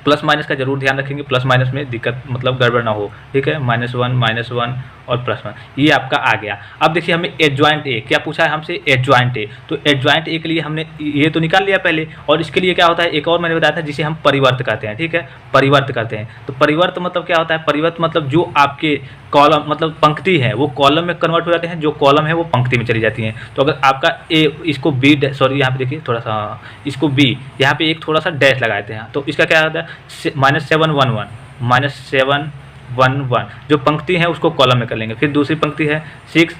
प्लस माइनस का जरूर ध्यान रखेंगे, प्लस माइनस में दिक्कत मतलब गड़बड़ ना हो, ठीक है। -1 और +1 ये आपका आ गया। अब देखिए हमें एडजॉइंट ए क्या पूछा है हमसे, एडजॉइंट ए। तो एडजॉइंट ए के लिए हमने ये तो निकाल लिया पहले, और इसके लिए क्या होता है, एक और मैंने बताया था जिसे हम परिवर्त कहते हैं, ठीक है, परिवर्त करते हैं। तो परिवर्त मतलब क्या होता है, परिवर्त मतलब जो आपके कॉलम मतलब पंक्ति है वो कॉलम में कन्वर्ट हो जाते हैं, जो कॉलम है वो पंक्ति में चली जाती हैं। तो अगर आपका ए इसको बी, सॉरी यहाँ पे देखिए थोड़ा सा, इसको बी यहाँ पे एक थोड़ा सा डैश लगाते हैं, तो इसका क्या होता है, -7 1 1, जो पंक्ति है उसको कॉलम में कर लेंगे। फिर दूसरी पंक्ति है 6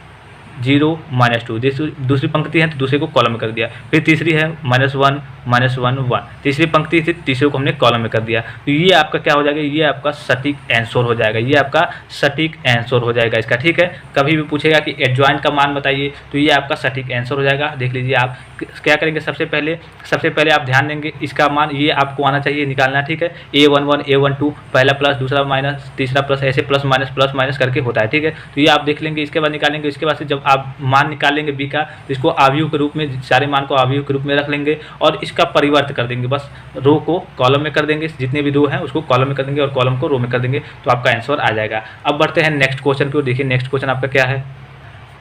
0 -2, दूसरी पंक्ति है तो दूसरे को कॉलम में कर दिया। फिर तीसरी है -1 -1 1, तीसरी पंक्ति थी, तीसरे को हमने कॉलम में कर दिया। तो ये आपका क्या हो जाएगा, ये आपका सटीक आंसर हो जाएगा, ये आपका सटीक आंसर हो जाएगा इसका, ठीक है। कभी भी पूछेगा कि एडजॉइंट का मान बताइए, तो ये आपका सटीक आंसर हो जाएगा। देख लीजिए आप क्या करेंगे, सबसे पहले आप ध्यान देंगे इसका मान ये आपको आना चाहिए निकालना, ठीक है। A11 A12 पहला प्लस दूसरा माइनस तीसरा प्लस, ऐसे प्लस माइनस करके होता है, ठीक है। तो ये आप देख लेंगे, इसके बाद निकालेंगे। इसके बाद से जब आप मान निकाल लेंगे बी का, तो इसको आव्यूह के रूप में, सारे मान को आव्यूह के रूप में रख लेंगे और इसका परिवर्त कर देंगे। बस रो को कॉलम में कर देंगे, जितने भी रो हैं उसको कॉलम में कर देंगे और कॉलम को रो में कर देंगे, तो आपका आंसर आ जाएगा। अब बढ़ते हैं नेक्स्ट क्वेश्चन की ओर। देखिए नेक्स्ट क्वेश्चन आपका क्या है।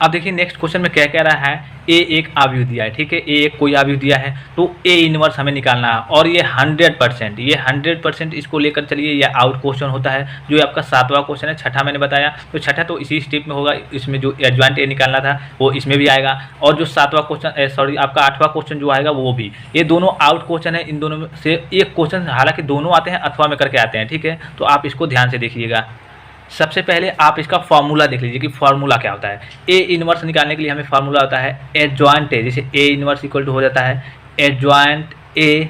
अब देखिए नेक्स्ट क्वेश्चन में क्या कह रहा है, ए एक आव्यूह दिया है, ठीक है, ए एक कोई आव्यूह दिया है, तो ए इनवर्स हमें निकालना है। और ये 100% इसको लेकर चलिए, यह आउट क्वेश्चन होता है, जो आपका 7वां क्वेश्चन है। छठा मैंने बताया, तो छठा तो इसी स्टेप में होगा, इसमें जो एडजॉइंट ए निकालना था वो इसमें भी आएगा। और जो 7वां क्वेश्चन, सॉरी आपका 8वां क्वेश्चन जो आएगा वो भी, ये दोनों आउट क्वेश्चन है। इन दोनों में से एक क्वेश्चन, हालांकि दोनों आते हैं अथवा में करके आते हैं, ठीक है। तो आप इसको ध्यान से देखिएगा। सबसे पहले आप इसका फार्मूला देख लीजिए कि फार्मूला क्या होता है। ए इनवर्स निकालने के लिए हमें फार्मूला होता है एडजॉइंट ए, जैसे ए इनवर्स इक्वल टू हो जाता है एडजॉइंट ए,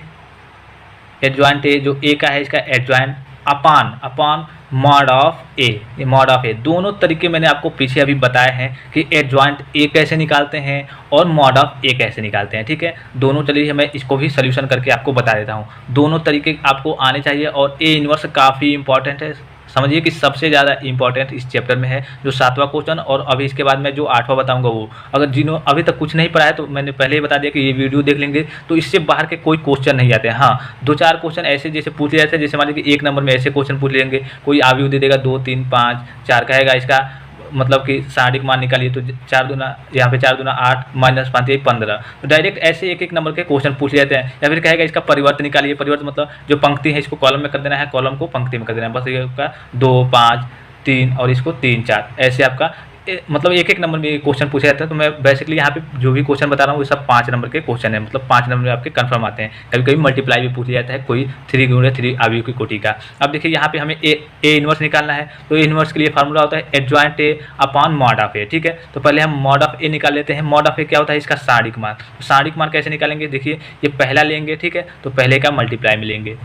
जो ए का है इसका एडजॉइंट अपान मॉड ऑफ ए। ये मॉड ऑफ ए, दोनों तरीके मैंने आपको पीछे अभी बताए हैं कि एडजॉइंट ए कैसे निकालते हैं और मॉड ऑफ ए कैसे निकालते हैं, ठीक है। दोनों चलिए मैं इसको भी सोल्यूशन करके आपको बता देता हूँ। दोनों तरीके आपको आने चाहिए और ए इनवर्स काफ़ी इंपॉर्टेंट है। समझिए कि सबसे ज़्यादा इंपॉर्टेंट इस चैप्टर में है जो 7वां क्वेश्चन, और अभी इसके बाद मैं जो 8वां बताऊंगा वो, अगर जिन्होंने अभी तक कुछ नहीं पढ़ा है तो मैंने पहले ही बता दिया कि ये वीडियो देख लेंगे तो इससे बाहर के कोई क्वेश्चन नहीं आते हैं। हाँ 2-4 क्वेश्चन ऐसे जैसे पूछ लिया जाते हैं, जैसे मान लीजिए कि 1 नंबर में ऐसे क्वेश्चन पूछ लेंगे, कोई आव्यूह दे देगा 2 3 5 4 कहेगा इसका मतलब कि साढ़िक मान निकालिए, तो 4 दूना यहाँ पे 4 दूना 8 -5 15, तो डायरेक्ट ऐसे एक नंबर के क्वेश्चन पूछ लेते हैं। या फिर कहेगा इसका परिवर्तन निकालिए, परिवर्तन मतलब जो पंक्ति है इसको कॉलम में कर देना है, कॉलम को पंक्ति में कर देना है, बस ये आपका 2 5 3 और इसको 3 4 ऐसे आपका मतलब एक एक नंबर में क्वेश्चन पूछा जाता है। तो मैं बेसिकली यहाँ पे जो भी क्वेश्चन बता रहा हूँ वो सब 5 नंबर के क्वेश्चन है, मतलब 5 नंबर में आपके कंफर्म आते हैं। कभी कभी मल्टीप्लाई भी पूछा जाता है, कोई 3 गुणे 3 अवयव की कोटि का। अब देखिए यहाँ पे हमें ए इनवर्स निकालना है, तो ए इनवर्स के लिए फार्मूला होता है adjoint A upon mod of A, ठीक है। तो पहले हम मॉड ऑफ ए निकाल लेते हैं। मॉड ऑफ ए क्या होता है, इसका सारणिक मान। तो सारणिक मान कैसे निकालेंगे, देखिए ये पहला लेंगे, ठीक है, तो पहले का मल्टीप्लाई में लेंगे।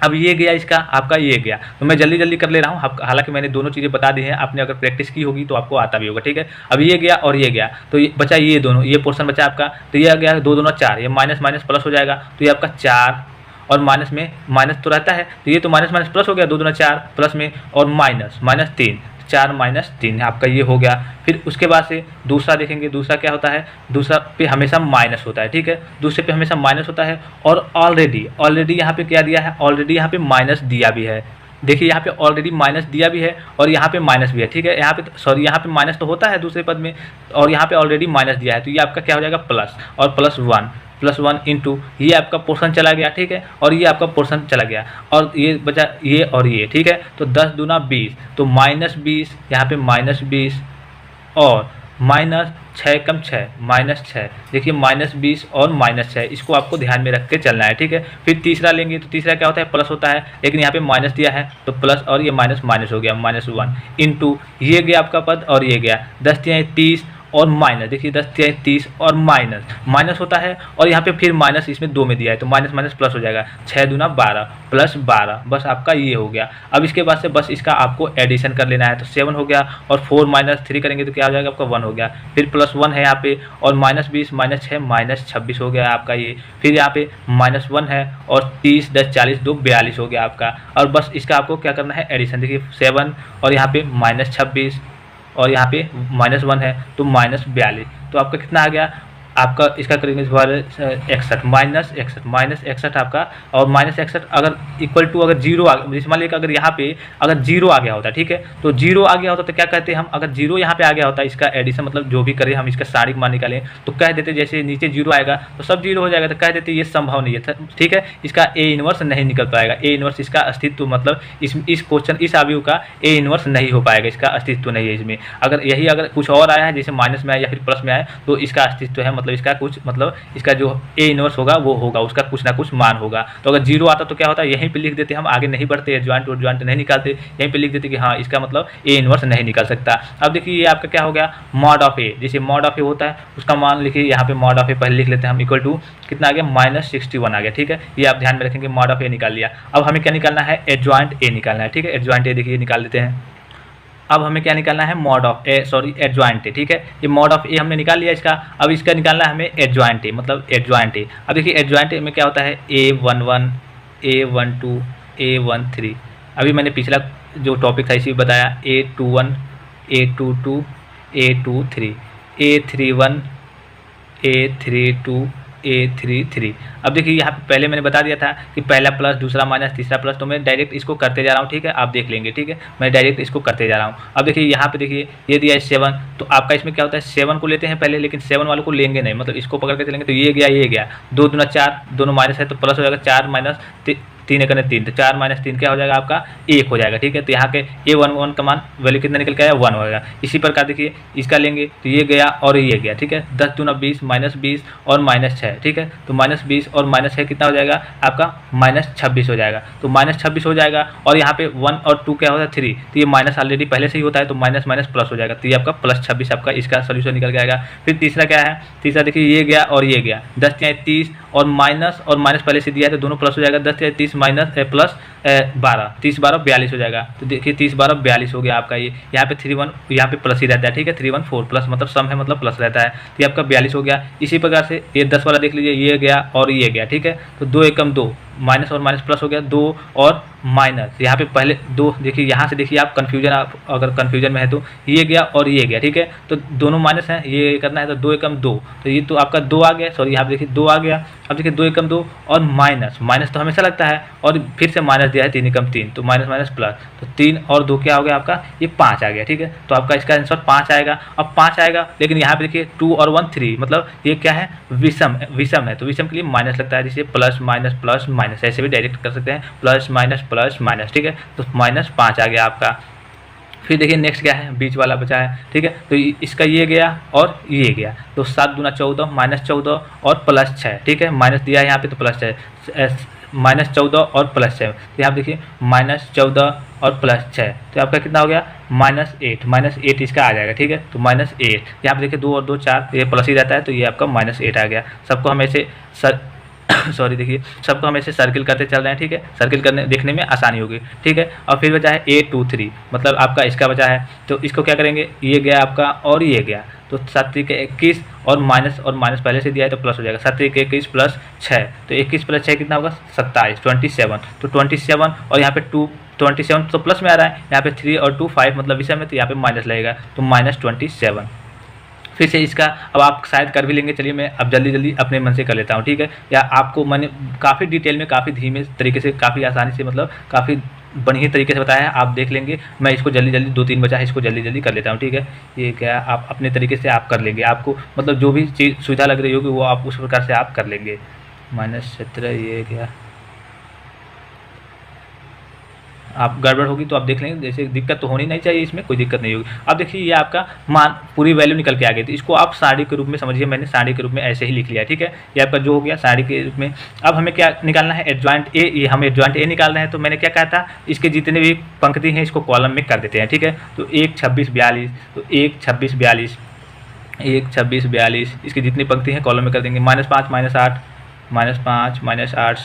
अब ये गया इसका, आपका ये गया, तो मैं जल्दी जल्दी कर ले रहा हूँ, हालांकि मैंने दोनों चीज़ें बता दी हैं, आपने अगर प्रैक्टिस की होगी तो आपको आता भी होगा, ठीक है। अब ये गया और ये गया, तो ये बचा, ये दोनों, ये पोर्शन बचा आपका, तो ये आ गया 2 दूना 4, ये माइनस माइनस प्लस हो जाएगा, तो ये आपका 4 और माइनस में माइनस तो रहता है, तो ये तो माइनस माइनस प्लस हो गया, 2 दूना 4 प्लस में और माइनस माइनस 3, 4 माइनस 3 आपका ये हो गया। फिर उसके बाद से दूसरा देखेंगे, दूसरा क्या होता है, दूसरा पे हमेशा माइनस होता है, ठीक है, दूसरे पे हमेशा माइनस होता है। और ऑलरेडी यहाँ पे क्या दिया है, ऑलरेडी यहाँ पे माइनस दिया भी है, देखिए यहाँ पे ऑलरेडी माइनस दिया भी है और यहाँ पे माइनस भी है, ठीक है। यहाँ पे सॉरी, यहाँ पे माइनस तो होता है दूसरे पद में, और यहाँ पे ऑलरेडी माइनस दिया है, तो ये आपका क्या हो जाएगा प्लस, और प्लस वन इंटू ये आपका पोर्शन चला गया, ठीक है, और ये आपका पोर्शन चला गया, और ये बचा ये और ये, ठीक है। तो 10 दूना 20, तो -20, यहाँ पे -20 और माइनस 6 कम 6 -6, देखिए -20 और -6, इसको आपको ध्यान में रख के चलना है, ठीक है। फिर तीसरा लेंगे, तो तीसरा क्या होता है, प्लस होता है, लेकिन यहाँ पे माइनस दिया है तो प्लस, और ये माइनस माइनस हो गया, -1 इंटू ये गया आपका पद और ये गया 10 तिहाई 30 और माइनस, देखिए 10 तिहाई 30 और माइनस होता है, और यहाँ पे फिर माइनस इसमें 2 में दिया है, तो माइनस माइनस प्लस हो जाएगा, 6 दूना 12 प्लस 12, बस आपका ये हो गया। अब इसके बाद से बस इसका आपको एडिशन कर लेना है, तो 7 हो गया, और 4 माइनस 3 करेंगे तो क्या हो जाएगा आपका 1 हो गया, फिर +1 है यहाँ पे, और -20 -6 -26 हो गया आपका ये, फिर यहाँ पे -1 है, और 30 10 40 2 42 हो गया आपका। और बस इसका आपको क्या करना है, एडिशन, देखिए 7 और यहाँ पे -26 और यहाँ पे -1 है, तो -42, तो आपका कितना आ गया, आपका इसका करेंगे 61 -61 आपका, और -61 अगर इक्वल टू अगर 0 आ, जैसे मान लीजिए अगर यहाँ पे अगर 0 आ गया होता, ठीक है, तो 0 आ गया होता तो क्या कहते हैं हम, अगर 0 यहाँ पे आ गया होता, इसका एडिशन मतलब जो भी करें हम इसका सारणिक मान निकालें, तो कह देते जैसे नीचे 0 आएगा तो सब 0 हो जाएगा, तो कह देते ये संभव नहीं है, ठीक है, इसका ए इनवर्स नहीं निकल पाएगा, ए इनवर्स इसका अस्तित्व मतलब इस क्वेश्चन इस अवयव का ए इनवर्स नहीं हो पाएगा, इसका अस्तित्व नहीं है इसमें। अगर यही अगर कुछ और आया है, जैसे माइनस में आया या फिर प्लस में आया, तो इसका अस्तित्व है, मतलब इसका कुछ मतलब इसका जो ए इनवर्स होगा वो होगा, उसका कुछ ना कुछ मान होगा। तो अगर 0 आता तो क्या होता है, यहीं पे लिख देते, हम आगे नहीं बढ़ते, एडजॉइंट और जॉइंट नहीं निकालते, यहीं पे लिख देते कि हाँ इसका मतलब ए इनवर्स नहीं निकल सकता। अब देखिए ये आपका क्या हो गया, मॉड ऑफ ए, जैसे मॉड ऑफ ए होता है उसका मान लिखिए, यहाँ पे मॉड ऑफ ए पहले लिख लेते हैं हम, इक्वल टू कितना आ गया, -61 आ गया, ठीक है, ये आप ध्यान में रखेंगे, मॉड ऑफ ए निकाल लिया। अब हमें क्या निकालना है, एडजॉइंट ए निकालना है, ठीक है, एडजॉइंट ए देखिए निकाल लेते हैं। अब हमें क्या निकालना है, mod of A, sorry adjoint A, ठीक है, ये मॉड ऑफ ए हमने निकाल लिया इसका। अब इसका निकालना है हमें एडजॉइंट ए, मतलब एडजॉइंट ए। अब देखिए एडजॉइंट ए में क्या होता है, A11 A12 A13, अभी मैंने पिछला जो टॉपिक था इसी में बताया, A21 A22 A23 A31 A32 A33। अब देखिए यहाँ पे पहले मैंने बता दिया था कि पहला प्लस, दूसरा माइनस, तीसरा प्लस, तो मैं डायरेक्ट इसको करते जा रहा हूँ, ठीक है, आप देख लेंगे, ठीक है, मैं डायरेक्ट इसको करते जा रहा हूँ। अब देखिए यहाँ पे देखिए ये दिया है 7, तो आपका इसमें क्या होता है, 7 को लेते हैं पहले, लेकिन 7 वालों को लेंगे नहीं, मतलब इसको पकड़ के चलेंगे, तो ये गया 2 दूना 4, दोनों माइनस है तो प्लस हो जाएगा, 4 माइनस 3 एक 3, तो 4 माइनस 3 क्या हो जाएगा आपका 1 हो जाएगा, ठीक है। तो यहाँ के A11 का मान वैल्यू कितना निकल के आया, 1 होगा। इसी प्रकार देखिए इसका लेंगे तो ये गया और ये गया, ठीक है, 10 दूना 20 -20 और -6, ठीक है, तो -20 और -6 कितना हो जाएगा आपका, -26 हो जाएगा, तो -26 हो जाएगा। और यहाँ पे 1 और 2 क्या होता है 3, तो ये माइनस ऑलरेडी पहले से ही होता है, तो माइनस माइनस प्लस हो जाएगा, तो ये आपका +26 आपका इसका सोल्यूशन निकल के आएगा। फिर तीसरा क्या है, तीसरा देखिए ये गया और ये गया, 10 तिहाई 30 और माइनस पहले से दिया है तो दोनों प्लस हो जाएगा, 10 तिहाई 30 माइनस प्लस 12, 30 12 42 हो जाएगा। तो देखिए 30 12 42 हो गया आपका ये, यहाँ पे 3 1 यहाँ पे प्लस ही रहता है, ठीक है, 3 1 4 प्लस मतलब सम है मतलब प्लस रहता है, तो ये आपका 42 हो गया। इसी प्रकार से ये 10 वाला देख लीजिए, ये गया और ये गया, ठीक है, तो 2 एकम 2, माइनस और माइनस प्लस हो गया, 2 और माइनस, यहाँ पे पहले 2 देखिए, यहाँ से देखिए आप कन्फ्यूजन, आप अगर कन्फ्यूजन में है तो ये गया और ये गया, ठीक है, तो दोनों माइनस हैं, ये करना है तो 2 एकम 2, तो ये तो आपका 2 आ गया, सॉरी यहाँ पे देखिए 2 आ गया। अब देखिए 2 एकम 2 और माइनस तो हमेशा लगता है, और फिर से माइनस दिया है 3 एकम 3, तो माइनस माइनस प्लस, तो 3 और 2 क्या हो गया आपका, ये 5 आ गया, ठीक है, तो आपका इसका आंसर 5 आएगा। अब 5 आएगा, लेकिन यहाँ पे देखिए 2 और 1 3, मतलब ये क्या है, विषम है, तो विषम के लिए माइनस लगता है, जैसे प्लस माइनस ऐसे भी डायरेक्ट कर सकते हैं, प्लस माइनस, ठीक है, तो -5 आ गया आपका। फिर देखिए नेक्स्ट क्या है, बीच वाला बचा है, ठीक है। तो इसका ये गया और ये गया, तो 7 दूना 14 -14 और +6, ठीक है। माइनस दिया है यहाँ पे तो +6, -14 और +6, तो यहाँ देखिए -14 और +6, तो आपका कितना हो गया -8 इसका आ जाएगा, ठीक है। तो -8 यहाँ पे देखिए 2 और 2 4, ये प्लस ही रहता है, तो ये आपका -8 आ गया। सबको हम ऐसे सॉरी देखिए सबको हम ऐसे सर्किल करते चल रहे हैं, ठीक है। सर्किल करने देखने में आसानी होगी, ठीक है। और फिर बचा है 823, मतलब आपका इसका बचा है, तो इसको क्या करेंगे, ये गया आपका और ये गया, तो 7 3 के 21 और माइनस पहले से दिया है तो प्लस हो जाएगा, 7 3 के 21 + 6, तो 21 + 6 कितना होगा 27, 27, तो 27 और यहाँ पे 2 27 तो प्लस में आ रहा है, यहाँ पे 3 और 2 5 मतलब विषय में, तो यहाँ पे माइनस लगेगा, तो -27। फिर से इसका अब आप शायद कर भी लेंगे, चलिए मैं अब जल्दी अपने मन से कर लेता हूँ, ठीक है। या आपको मैंने काफ़ी डिटेल में, काफ़ी धीमे तरीके से, काफ़ी आसानी से, मतलब काफ़ी बढ़िया तरीके से बताया है, आप देख लेंगे। मैं इसको जल्दी 2-3 बचा है, इसको जल्दी कर लेता हूँ, ठीक है। ये क्या आप अपने तरीके से आप कर लेंगे, आपको मतलब जो भी चीज़ सुविधा लग रही होगी वो आप उस प्रकार से आप कर लेंगे। -17 ये क्या आप गड़बड़ होगी तो आप देख लेंगे, जैसे दिक्कत तो होनी नहीं चाहिए, इसमें कोई दिक्कत नहीं होगी। अब देखिए ये आपका मान पूरी वैल्यू निकल के आ गई, तो इसको आप साड़ी के रूप में समझिए, मैंने साड़ी के रूप में ऐसे ही लिख लिया, ठीक है। ये आपका जो हो गया साड़ी के रूप में। अब हमें क्या निकालना है, एडजॉइंट ए, ये हम एडजॉइंट ए निकाल रहे हैं, तो मैंने क्या कहा था, इसके जितने भी पंक्ति हैं इसको कॉलम में कर देते हैं, ठीक है। तो 1 26 42, तो 1 26 42, 1 26 42, इसकी जितनी पंक्ति हैं कॉलम में कर देंगे। -5 -8, -5 -8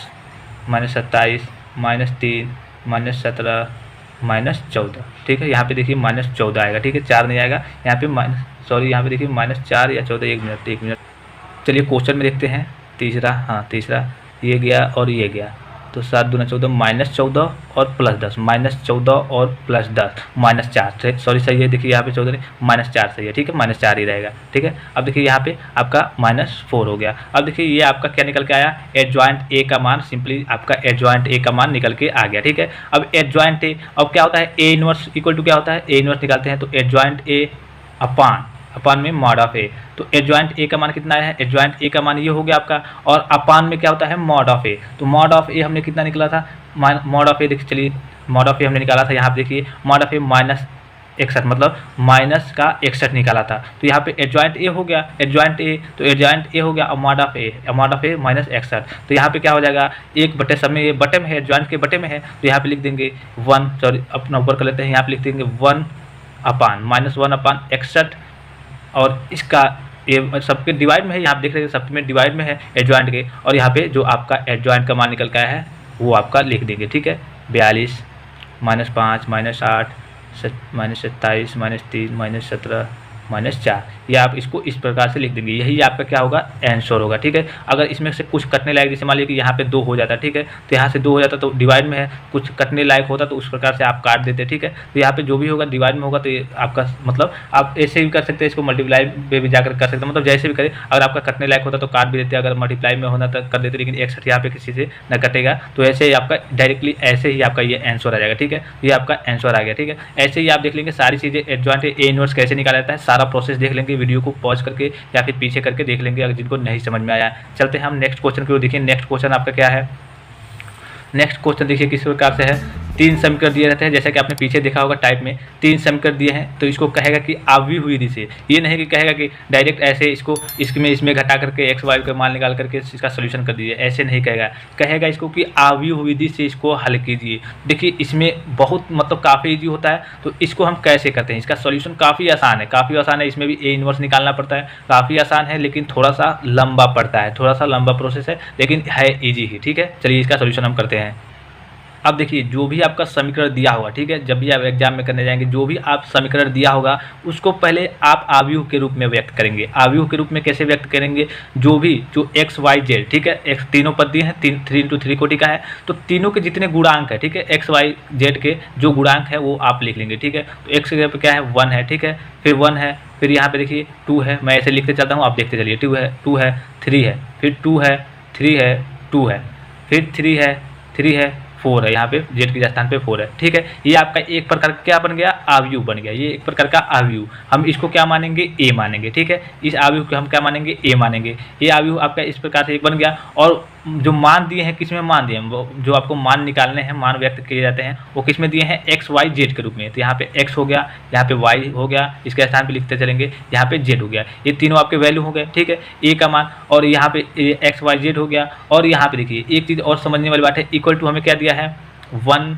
-27 -3 -17 -14, ठीक है। यहाँ पे देखिए -14 आएगा, ठीक है, 4 नहीं आएगा यहाँ पे, यहाँ पे देखिए -4 या 14, 1 मिनट। चलिए क्वेश्चन में देखते हैं तीसरा, हाँ तीसरा ये गया और ये गया, तो 7 दूना 14 -14 और +10, -14 और +10 -4, सॉरी सही है, देखिए यहाँ पे 14 नहीं -4 सही है, ठीक है, -4 ही रहेगा, ठीक है। अब देखिए यहाँ पे आपका -4 हो गया। अब देखिए ये आपका क्या निकल के आया, एडजॉइंट ए का मान, सिंपली आपका एडजॉइंट ए का मान निकल के आ गया, ठीक है। अब एडजॉइंट ए, अब क्या होता है, ए इनवर्स इक्वल टू क्या होता है, ए इनवर्स निकालते हैं, तो एडजॉइंट ए अपान में मॉड ऑफ ए, तो एडजॉइंट ए का मान कितना है, एडजॉइंट ए का मान ये हो गया आपका, और अपान में क्या होता है, मॉड ऑफ ए, तो मॉड ऑफ ए हमने कितना निकला था, मॉड ऑफ ए देखिए, चलिए मॉड ऑफ ए हमने निकाला था, यहाँ पे देखिए मॉड ऑफ ए -61, मतलब -61 निकाला था, तो यहाँ पे एडजॉइंट ए हो गया, एडजॉइंट ए, तो एडजॉइंट ए हो गया, और मॉड ऑफ ए -61, तो यहाँ पे क्या हो जाएगा, 1 बटे सब में, ये बटे में है, एडजॉइंट के बटे में है, तो यहाँ पे लिख देंगे 1, सॉरी अपना ऊपर कर लेते हैं, यहाँ पे लिख देंगे 1 अपान -1/61, और इसका ये सबके डिवाइड में है, यहाँ देख रहे हैं सब में डिवाइड में है एडजॉइंट के, और यहाँ पे जो आपका एडजॉइंट का मान निकल का है वो आपका लिख देंगे, ठीक है। 42 -5 -8 -27 -3 -17 -4, ये आप इसको इस प्रकार से लिख देंगे, यही आपका क्या होगा, आंसर होगा, ठीक है। अगर इसमें से कुछ कटने लायक, जैसे मान लीजिए कि यहाँ पे 2 हो जाता है, ठीक है, तो यहाँ से 2 हो जाता तो डिवाइड में है, कुछ कटने लायक होता तो उस प्रकार से आप काट देते, ठीक है। तो यहाँ पे जो भी होगा डिवाइड में होगा, तो ये आपका मतलब आप ऐसे भी कर सकते हैं, इसको मल्टीप्लाई में भी जाकर कर सकते हैं, मतलब जैसे भी करें, अगर आपका कटने लायक होता तो काट भी देते, अगर मल्टीप्लाई में होना तो कर देते, लेकिन 61 यहाँ पे किसी से न कटेगा, तो ऐसे ही आपका डायरेक्टली ऐसे ही आपका ये आंसर आ जाएगा, ठीक है। ये आपका आंसर आ गया, ठीक है। ऐसे ही आप देख लेंगे सारी चीज़ें, एडजॉइंट ए इनवर्स कैसे निकाला जाता है, सारा प्रोसेस देख लेंगे, वीडियो को पॉज करके या फिर पीछे करके देख लेंगे, अगर जिनको नहीं समझ में आया। चलते हैं हम नेक्स्ट क्वेश्चन की ओर, देखिए नेक्स्ट क्वेश्चन आपका क्या है। नेक्स्ट क्वेश्चन देखिए किस प्रकार से है, 3 समीकरण दिए रहते हैं, जैसे कि आपने पीछे देखा होगा टाइप में 3 समीकरण दिए हैं, तो इसको कहेगा कि आवी हुई विधि से, ये नहीं कि कहेगा कि डायरेक्ट ऐसे इसको इसमें घटा करके एक्स वाई का मान निकाल करके इसका सोल्यूशन कर दीजिए, ऐसे नहीं कहेगा इसको कि आवी हुई विधि से इसको हल कीजिए। देखिए इसमें बहुत मतलब काफ़ी ईजी होता है, तो इसको हम कैसे करते हैं, इसका सोल्यूशन काफ़ी आसान है, इसमें भी ए इनवर्स निकालना पड़ता है, काफ़ी आसान है, लेकिन थोड़ा सा लंबा पड़ता है, थोड़ा सा लंबा प्रोसेस है, लेकिन है ईजी ही, ठीक है। चलिए इसका सोल्यूशन हम करते हैं। अब देखिए जो भी आपका समीकरण दिया होगा, ठीक है, जब भी आप एग्जाम में करने जाएंगे, जो भी आप समीकरण दिया होगा उसको पहले आप आव्यूह के रूप में व्यक्त करेंगे। आव्यूह के रूप में कैसे व्यक्त करेंगे, जो एक्स वाई जेड, ठीक है, एक्स तीनों पद दिए हैं, 3 × 3 कोटि का है, तो तीनों के जितने गुणांक है, ठीक है, एक्स वाई जेड के जो गुणांक है वो आप लिख लेंगे, ठीक है। तो एक्स के जगह पे क्या है, 1 है, ठीक है, फिर 1 है, फिर यहाँ पे देखिए 2 है, मैं ऐसे लिखते चलता हूँ, आप देखते चलिए, 2 है 3 है, फिर 2 है 3 है 2 है, फिर 3 है 4 है, यहाँ पे जेड के स्थान पे 4 है, ठीक है। ये आपका एक प्रकार का क्या बन गया, आव्यूह बन गया, ये एक प्रकार का आव्यूह। हम इसको क्या मानेंगे, ए मानेंगे, ठीक है। इस आव्यूह को हम क्या मानेंगे, ए मानेंगे। ये आव्यूह आपका इस प्रकार से बन गया। और जो मान दिए हैं, किस में मान दिए हैं, वो जो आपको मान निकालने हैं, मान व्यक्त किए जाते हैं, वो किस में दिए हैं, एक्स वाई जेड के रूप में। तो यहाँ पे एक्स हो गया, यहाँ पे वाई हो गया, इसके स्थान पे लिखते चलेंगे, यहाँ पे जेड हो गया। ये तीनों आपके वैल्यू हो गए, ठीक है, ए का मान। और यहाँ पे एक्स वाई जेड हो गया। और यहाँ पे देखिए एक चीज़ और समझने वाली बात है, इक्वल टू हमें क्या दिया है, 1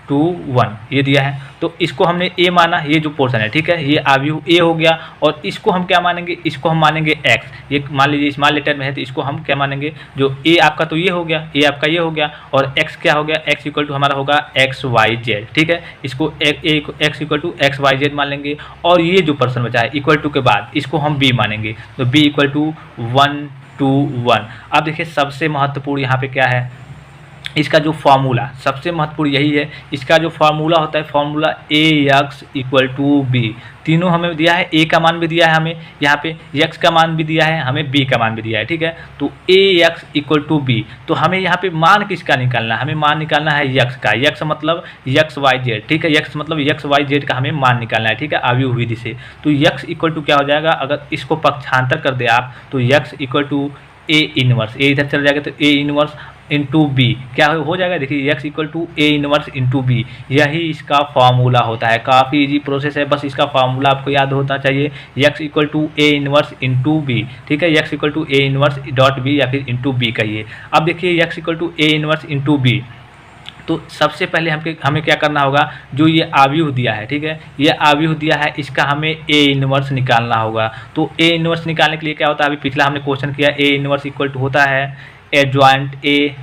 2 1 ये दिया है। तो इसको हमने ए माना, ये जो पोर्शन है, ठीक है, ये आव्यूह ए हो गया। और इसको हम क्या मानेंगे, इसको हम मानेंगे एक्स। ये मान लीजिए स्मॉल लेटर में है, तो इसको हम क्या मानेंगे, जो ए आपका तो ये हो गया, ए आपका ये हो गया, और एक्स क्या हो गया, एक्स इक्वल टू हमारा होगा एक्स वाई जेड, ठीक है। इसको X equal to X Y Z मान लेंगे। और ये जो पर्सन बचा है इक्वल टू के बाद, इसको हम बी मानेंगे। तो बी इक्वल टू 1 2 1। अब देखिए सबसे महत्वपूर्ण यहाँ पे क्या है, इसका जो फार्मूला सबसे महत्वपूर्ण यही है। इसका जो फार्मूला होता है, formula A X equal to B. तीनों हमें दिया है, ए का मान भी दिया है हमें, यहाँ पे एक्स का मान भी दिया है हमें, बी का मान भी दिया है, ठीक है। तो ए एक्स इक्वल टू बी। तो हमें यहाँ पे मान किसका निकालना है, हमें मान निकालना है यक्स का। यक्स मतलब यक्स वाई जेड, ठीक है। यक्स मतलब यक्स वाई जेड का हमें मान निकालना है, ठीक है, आव्यूह विधि से। तो यक्स इक्वल टू क्या हो जाएगा, अगर इसको पक्षांतर कर दे आप, तो X equal to A inverse, A इधर चल जाएगा, तो ए इनवर्स इंटू बी क्या हो जाएगा, देखिए X equal to A inverse into B. यही इसका फार्मूला होता है। काफ़ी इजी प्रोसेस है, बस इसका फार्मूला आपको याद होना चाहिए, X equal to A inverse into B, ठीक है। X equal to A inverse dot B या फिर इंटू बी कहिए। अब देखिए X equal to A inverse into B, तो सबसे पहले हमें क्या करना होगा, जो ये आव्यूह दिया है, ठीक है, ये आव्यूह दिया है, इसका हमें ए इनवर्स निकालना होगा। तो ए इनवर्स निकालने के लिए क्या होता है, अभी पिछला हमने क्वेश्चन किया, ए इनवर्स इक्वल टू होता है adjoint A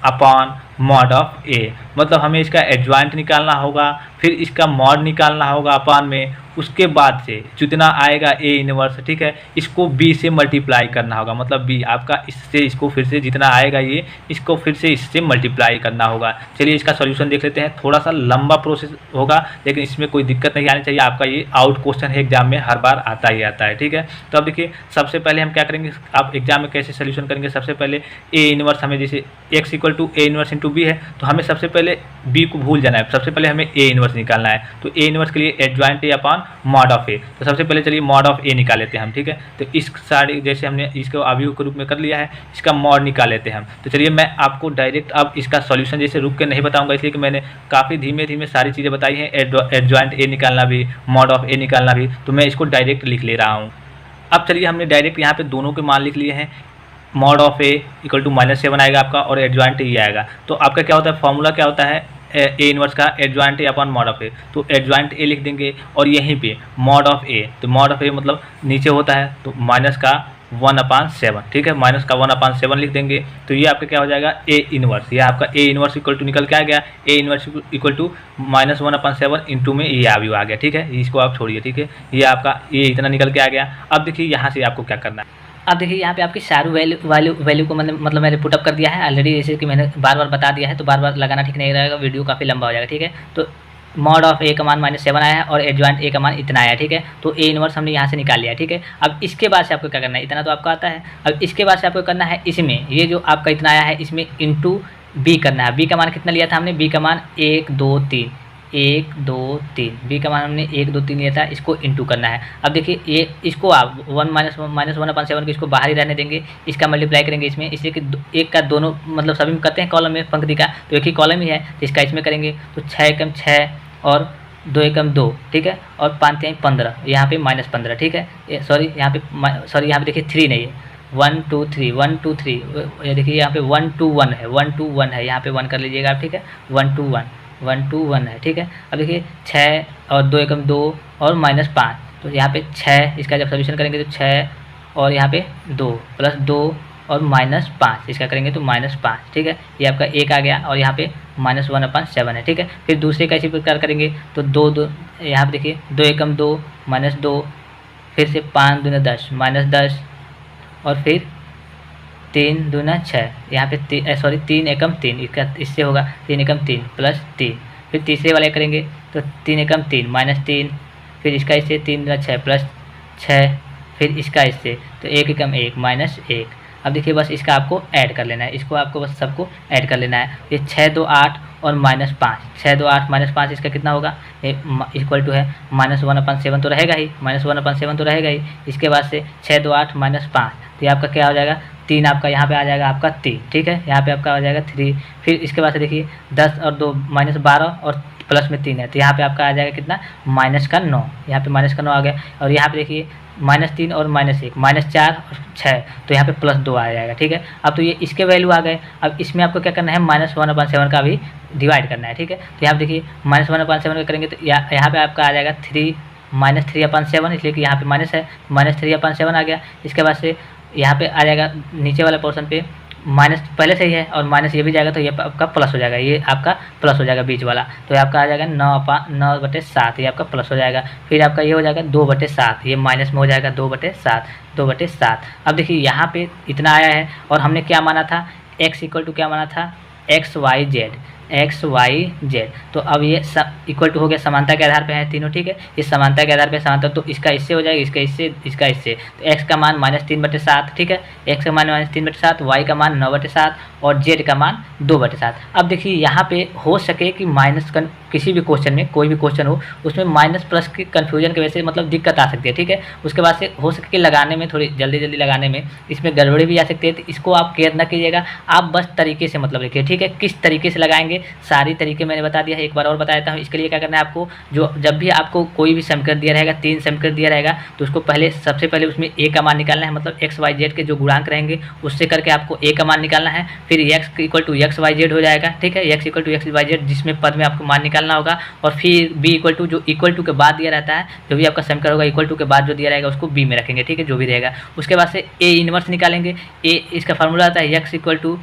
upon mod of A. मतलब हमें इसका एडजॉइंट निकालना होगा, फिर इसका मॉड निकालना होगा अपॉन में, उसके बाद से जितना आएगा ए इनवर्स, ठीक है, इसको बी से मल्टीप्लाई करना होगा। मतलब बी आपका इससे, इसको फिर से जितना आएगा ये, इसको फिर से इससे मल्टीप्लाई करना होगा। चलिए इसका सॉल्यूशन देख लेते हैं। थोड़ा सा लंबा प्रोसेस होगा, लेकिन इसमें कोई दिक्कत नहीं आनी चाहिए। आपका ये आउट क्वेश्चन है, एग्जाम में हर बार आता ही आता है, ठीक है। तो अब देखिए सबसे पहले हम क्या करेंगे, आप एग्जाम में कैसे सोल्यूशन करेंगे। सबसे पहले ए इनवर्स, हमें जैसे X equal to A inverse into B है, तो हमें सबसे पहले बी को भूल जाना है, सबसे पहले हमें ए इनवर्स निकालना है। तो ए इनवर्स के लिए adjoint A upon mod of A. तो सबसे पहले चलिए मॉड ऑफ ए निकाल लेते हैं हम, ठीक है। तो इस सारे जैसे हमने इसको आव्यूह के रूप में कर लिया है, इसका मॉड निकाल लेते हैं हम। तो चलिए मैं आपको डायरेक्ट अब इसका सॉल्यूशन जैसे रुक के नहीं बताऊंगा, इसलिए कि मैंने काफ़ी धीमे धीमे सारी चीज़ें बताई हैं, एडजॉइंट ए निकालना भी, मॉड ऑफ ए निकालना भी, तो मैं इसको डायरेक्ट लिख ले रहा हूँ। अब चलिए हमने डायरेक्ट यहाँ पे दोनों के मान लिख लिए हैं। Mod of A equal to -7 आएगा आपका, और एडजॉइंट ए आएगा। तो आपका क्या होता है, फॉर्मूला क्या होता है, ए इनवर्स का adjoint A upon mod of A. तो एडजॉइंट ए लिख देंगे, और यहीं पे मॉड ऑफ ए, तो मॉड ऑफ ए मतलब नीचे होता है, तो माइनस का 1/7, ठीक है, माइनस का 1/7 लिख देंगे। तो ये आपका क्या हो जाएगा, ए इनवर्स। ये आपका ए इनवर्स इक्वल टू निकल के आ गया, A inverse equal to -1/7 into में ये आव्यूह आ गया, ठीक है। इसको आप छोड़िए, ठीक है, ये आपका ये इतना निकल के आ गया। अब देखिए यहाँ से आपको क्या करना है। अब देखिए यहाँ पे आपकी सारू वैल्यू को मतलब मैंने पुटअप कर दिया है ऑलरेडी, जैसे कि मैंने बार बार बता दिया है, तो बार बार लगाना ठीक नहीं रहेगा, वीडियो काफ़ी लंबा हो जाएगा, ठीक है। तो मॉड ऑफ ए का मान -7 आया है, और एडजॉइंट ए का मान इतना आया, ठीक है। तो ए इनवर्स हमने यहाँ से निकाल लिया, ठीक है। अब इसके बाद से आपको क्या करना है, इतना तो आपको आता है। अब इसके बाद से आपको करना है, इसमें ये जो आपका इतना आया है, इसमें इंटू बी करना है। बी का मान कितना लिया था हमने, बी का मान 1 2 3, 1 2 3, बी का मान हमने 1 2 3 लिया था, इसको इंटू करना है। अब देखिए ये इसको आप 1/7 को इसको बाहर ही रहने देंगे, इसका मल्टीप्लाई करेंगे इसमें, इसलिए कि एक का दोनों मतलब सभी में करते हैं कॉलम में पंक्ति का, तो एक ही कॉलम ही है, तो इसका इसमें करेंगे। तो 6 एकम 6 और 2 एकम 2, ठीक है, और 5 3 15, यहाँ पे -15, ठीक है। सॉरी यहाँ पे देखिए 3 नहीं है, 1 2 3 1 2 3, ये देखिए यहाँ पे 1 2 1 है, 1 2 1 है, यहाँ पे 1 कर लीजिएगा आप, ठीक है, 1 2 1 है, ठीक है। अब देखिए 6 और 2 एकम 2 और -5, तो यहाँ पे 6, इसका जब सोल्यूशन करेंगे तो 6 और यहाँ पे 2 प्लस 2 और -5, इसका करेंगे तो -5, ठीक है। ये आपका 1 आ गया, और यहाँ पे -1/7 है, ठीक है। फिर दूसरे का इसी प्रकार करेंगे तो 2 यहाँ पे देखिए 2 एकम 2 -2, फिर से 5 दूना 10 -10, और फिर 3 दूना 6, यहाँ पे 3 एकम 3, इससे होगा 3 एकम 3 प्लस 3। फिर तीसरे वाले करेंगे तो 3 एकम 3 -3, फिर इसका इससे 3 दूना 6 प्लस 6, फिर इसका इससे तो 1 एकम 1 -1। अब देखिए बस इसका आपको ऐड कर लेना है, इसको आपको बस सबको ऐड कर लेना है। ये 6 2 8 और -5, 6 2 8 -5 इसका कितना होगा, ये इक्वल टू है -1/7 तो रहेगा ही, -1/7 तो रहेगा ही। इसके बाद से 6 2 8 -5, तो ये आपका क्या हो जाएगा 3, आपका यहाँ पे आ जाएगा आपका 3, ठीक है, यहाँ पे आपका आ जाएगा 3। फिर इसके बाद से देखिए 10 और 2 -12 और प्लस में 3 है, तो यहाँ पे आपका आ जाएगा कितना -9, यहाँ पे -9 आ गया। और यहाँ पे देखिए -3 और -1, -4 और 6, तो यहाँ पे +2 आ जाएगा, ठीक है। अब तो ये इसके वैल्यू आ गए। अब इसमें आपको क्या करना है, -1/7 का भी डिवाइड करना है, ठीक है। तो यहाँ पे देखिए -1/7 का करेंगे तो यहाँ पे आपका आ जाएगा 3/7, इसलिए कि यहाँ पे माइनस है, -3/7 आ गया। इसके बाद से यहाँ पे आ जाएगा नीचे वाला पोर्शन पे माइनस पहले से ही है, और माइनस ये भी जाएगा तो ये आपका प्लस हो जाएगा, ये आपका प्लस हो जाएगा बीच वाला, तो ये आपका आ जाएगा 9/7, ये आपका प्लस हो जाएगा। फिर आपका ये हो जाएगा 2/7, ये माइनस में हो जाएगा 2/7। अब देखिए यहाँ पे इतना आया है, और हमने क्या माना था, x इक्वल टू क्या माना था, XYZ। तो अब ये इक्वल टू हो गया, समानता के आधार पे है तीनों, ठीक है। इस समानता के आधार पे समानता, तो इसका इससे हो जाएगा, इसका इससे, इसका इससे। तो x का मान -3/7, ठीक है, x का मान -3/7, y का मान 9/7 और z का मान 2/7। अब देखिए यहाँ पे हो सके कि किसी भी क्वेश्चन में, कोई भी क्वेश्चन हो, उसमें माइनस प्लस की कन्फ्यूजन की वजह से मतलब दिक्कत आ सकती है, ठीक है। उसके बाद से हो सके कि लगाने में थोड़ी जल्दी लगाने में इसमें गड़बड़ी भी आ सकती है, तो इसको आप केयर ना कीजिएगा, आप बस तरीके से मतलब लिखिए, ठीक है। किस तरीके से लगाएंगे सारी तरीके मैंने बता दिया है, एक बार और बता देता हूँ। इसके लिए क्या करना है आपको, जब भी आपको कोई भी समीकरण दिया रहेगा, 3 समीकरण दिया रहेगा, तो उसको सबसे पहले उसमें a का मान निकालना है, मतलब XYZ के जो गुणांक रहेंगे उससे करके आपको a का मान निकालना है। फिर x इक्वल टू XYZ हो जाएगा, ठीक है, x इक्वल टू XYZ, जिसमें पद में आपको मान निकालना होगा। और फिर b इक्वल टू, जो इक्वल टू के बाद दिया रहता है, जो भी आपका समीकरण होगा इक्वल टू के बाद जो दिया रहेगा उसको b में रखेंगे, ठीक है, जो भी रहेगा। उसके बाद से a इनवर्स निकालेंगे, a इसका फार्मूला आता है x equal to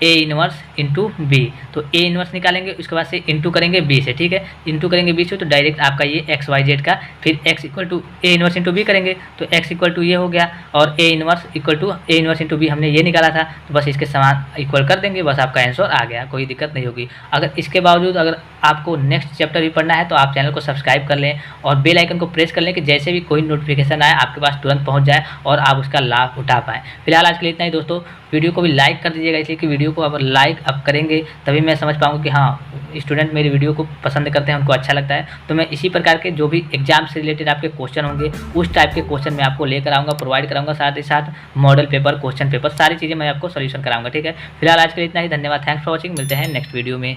a inverse into B, तो a इनवर्स निकालेंगे, उसके बाद से इंटू करेंगे b से, ठीक है, इंटू करेंगे b से, तो डायरेक्ट आपका ये XYZ का, फिर x equal to a inverse into b करेंगे, तो x इक्वल टू ये हो गया, और a inverse equal to a inverse into b हमने ये निकाला था, तो बस इसके समान इक्वल कर देंगे, बस आपका आंसर आ गया, कोई दिक्कत नहीं होगी। अगर इसके बावजूद अगर आपको नेक्स्ट चैप्टर भी पढ़ना है तो आप चैनल को सब्सक्राइब कर लें और बेल आइकन को प्रेस कर लें कि जैसे भी कोई नोटिफिकेशन आए आपके पास तुरंत पहुंच जाए और आप उसका लाभ उठा पाएँ। फिलहाल आज के लिए इतना ही दोस्तों, वीडियो को भी लाइक कर दीजिएगा, इसलिए कि वीडियो को अगर लाइक आप करेंगे तभी मैं समझ पाऊंगा कि हाँ स्टूडेंट मेरी वीडियो को पसंद करते हैं, उनको अच्छा लगता है। तो मैं इसी प्रकार के जो भी एग्जाम से रिलेटेड आपके क्वेश्चन होंगे उस टाइप के क्वेश्चन मैं आपको लेकर आऊँगा, प्रोवाइड कराऊंगा, साथ ही साथ मॉडल पेपर, क्वेश्चन पेपर, सारी चीज़ें मैं आपको सोल्यूशन कराऊंगा, ठीक है। फिलहाल आज के लिए इतना ही, धन्यवाद, थैंक्स फॉर वॉचिंग, मिलते हैं नेक्स्ट वीडियो में।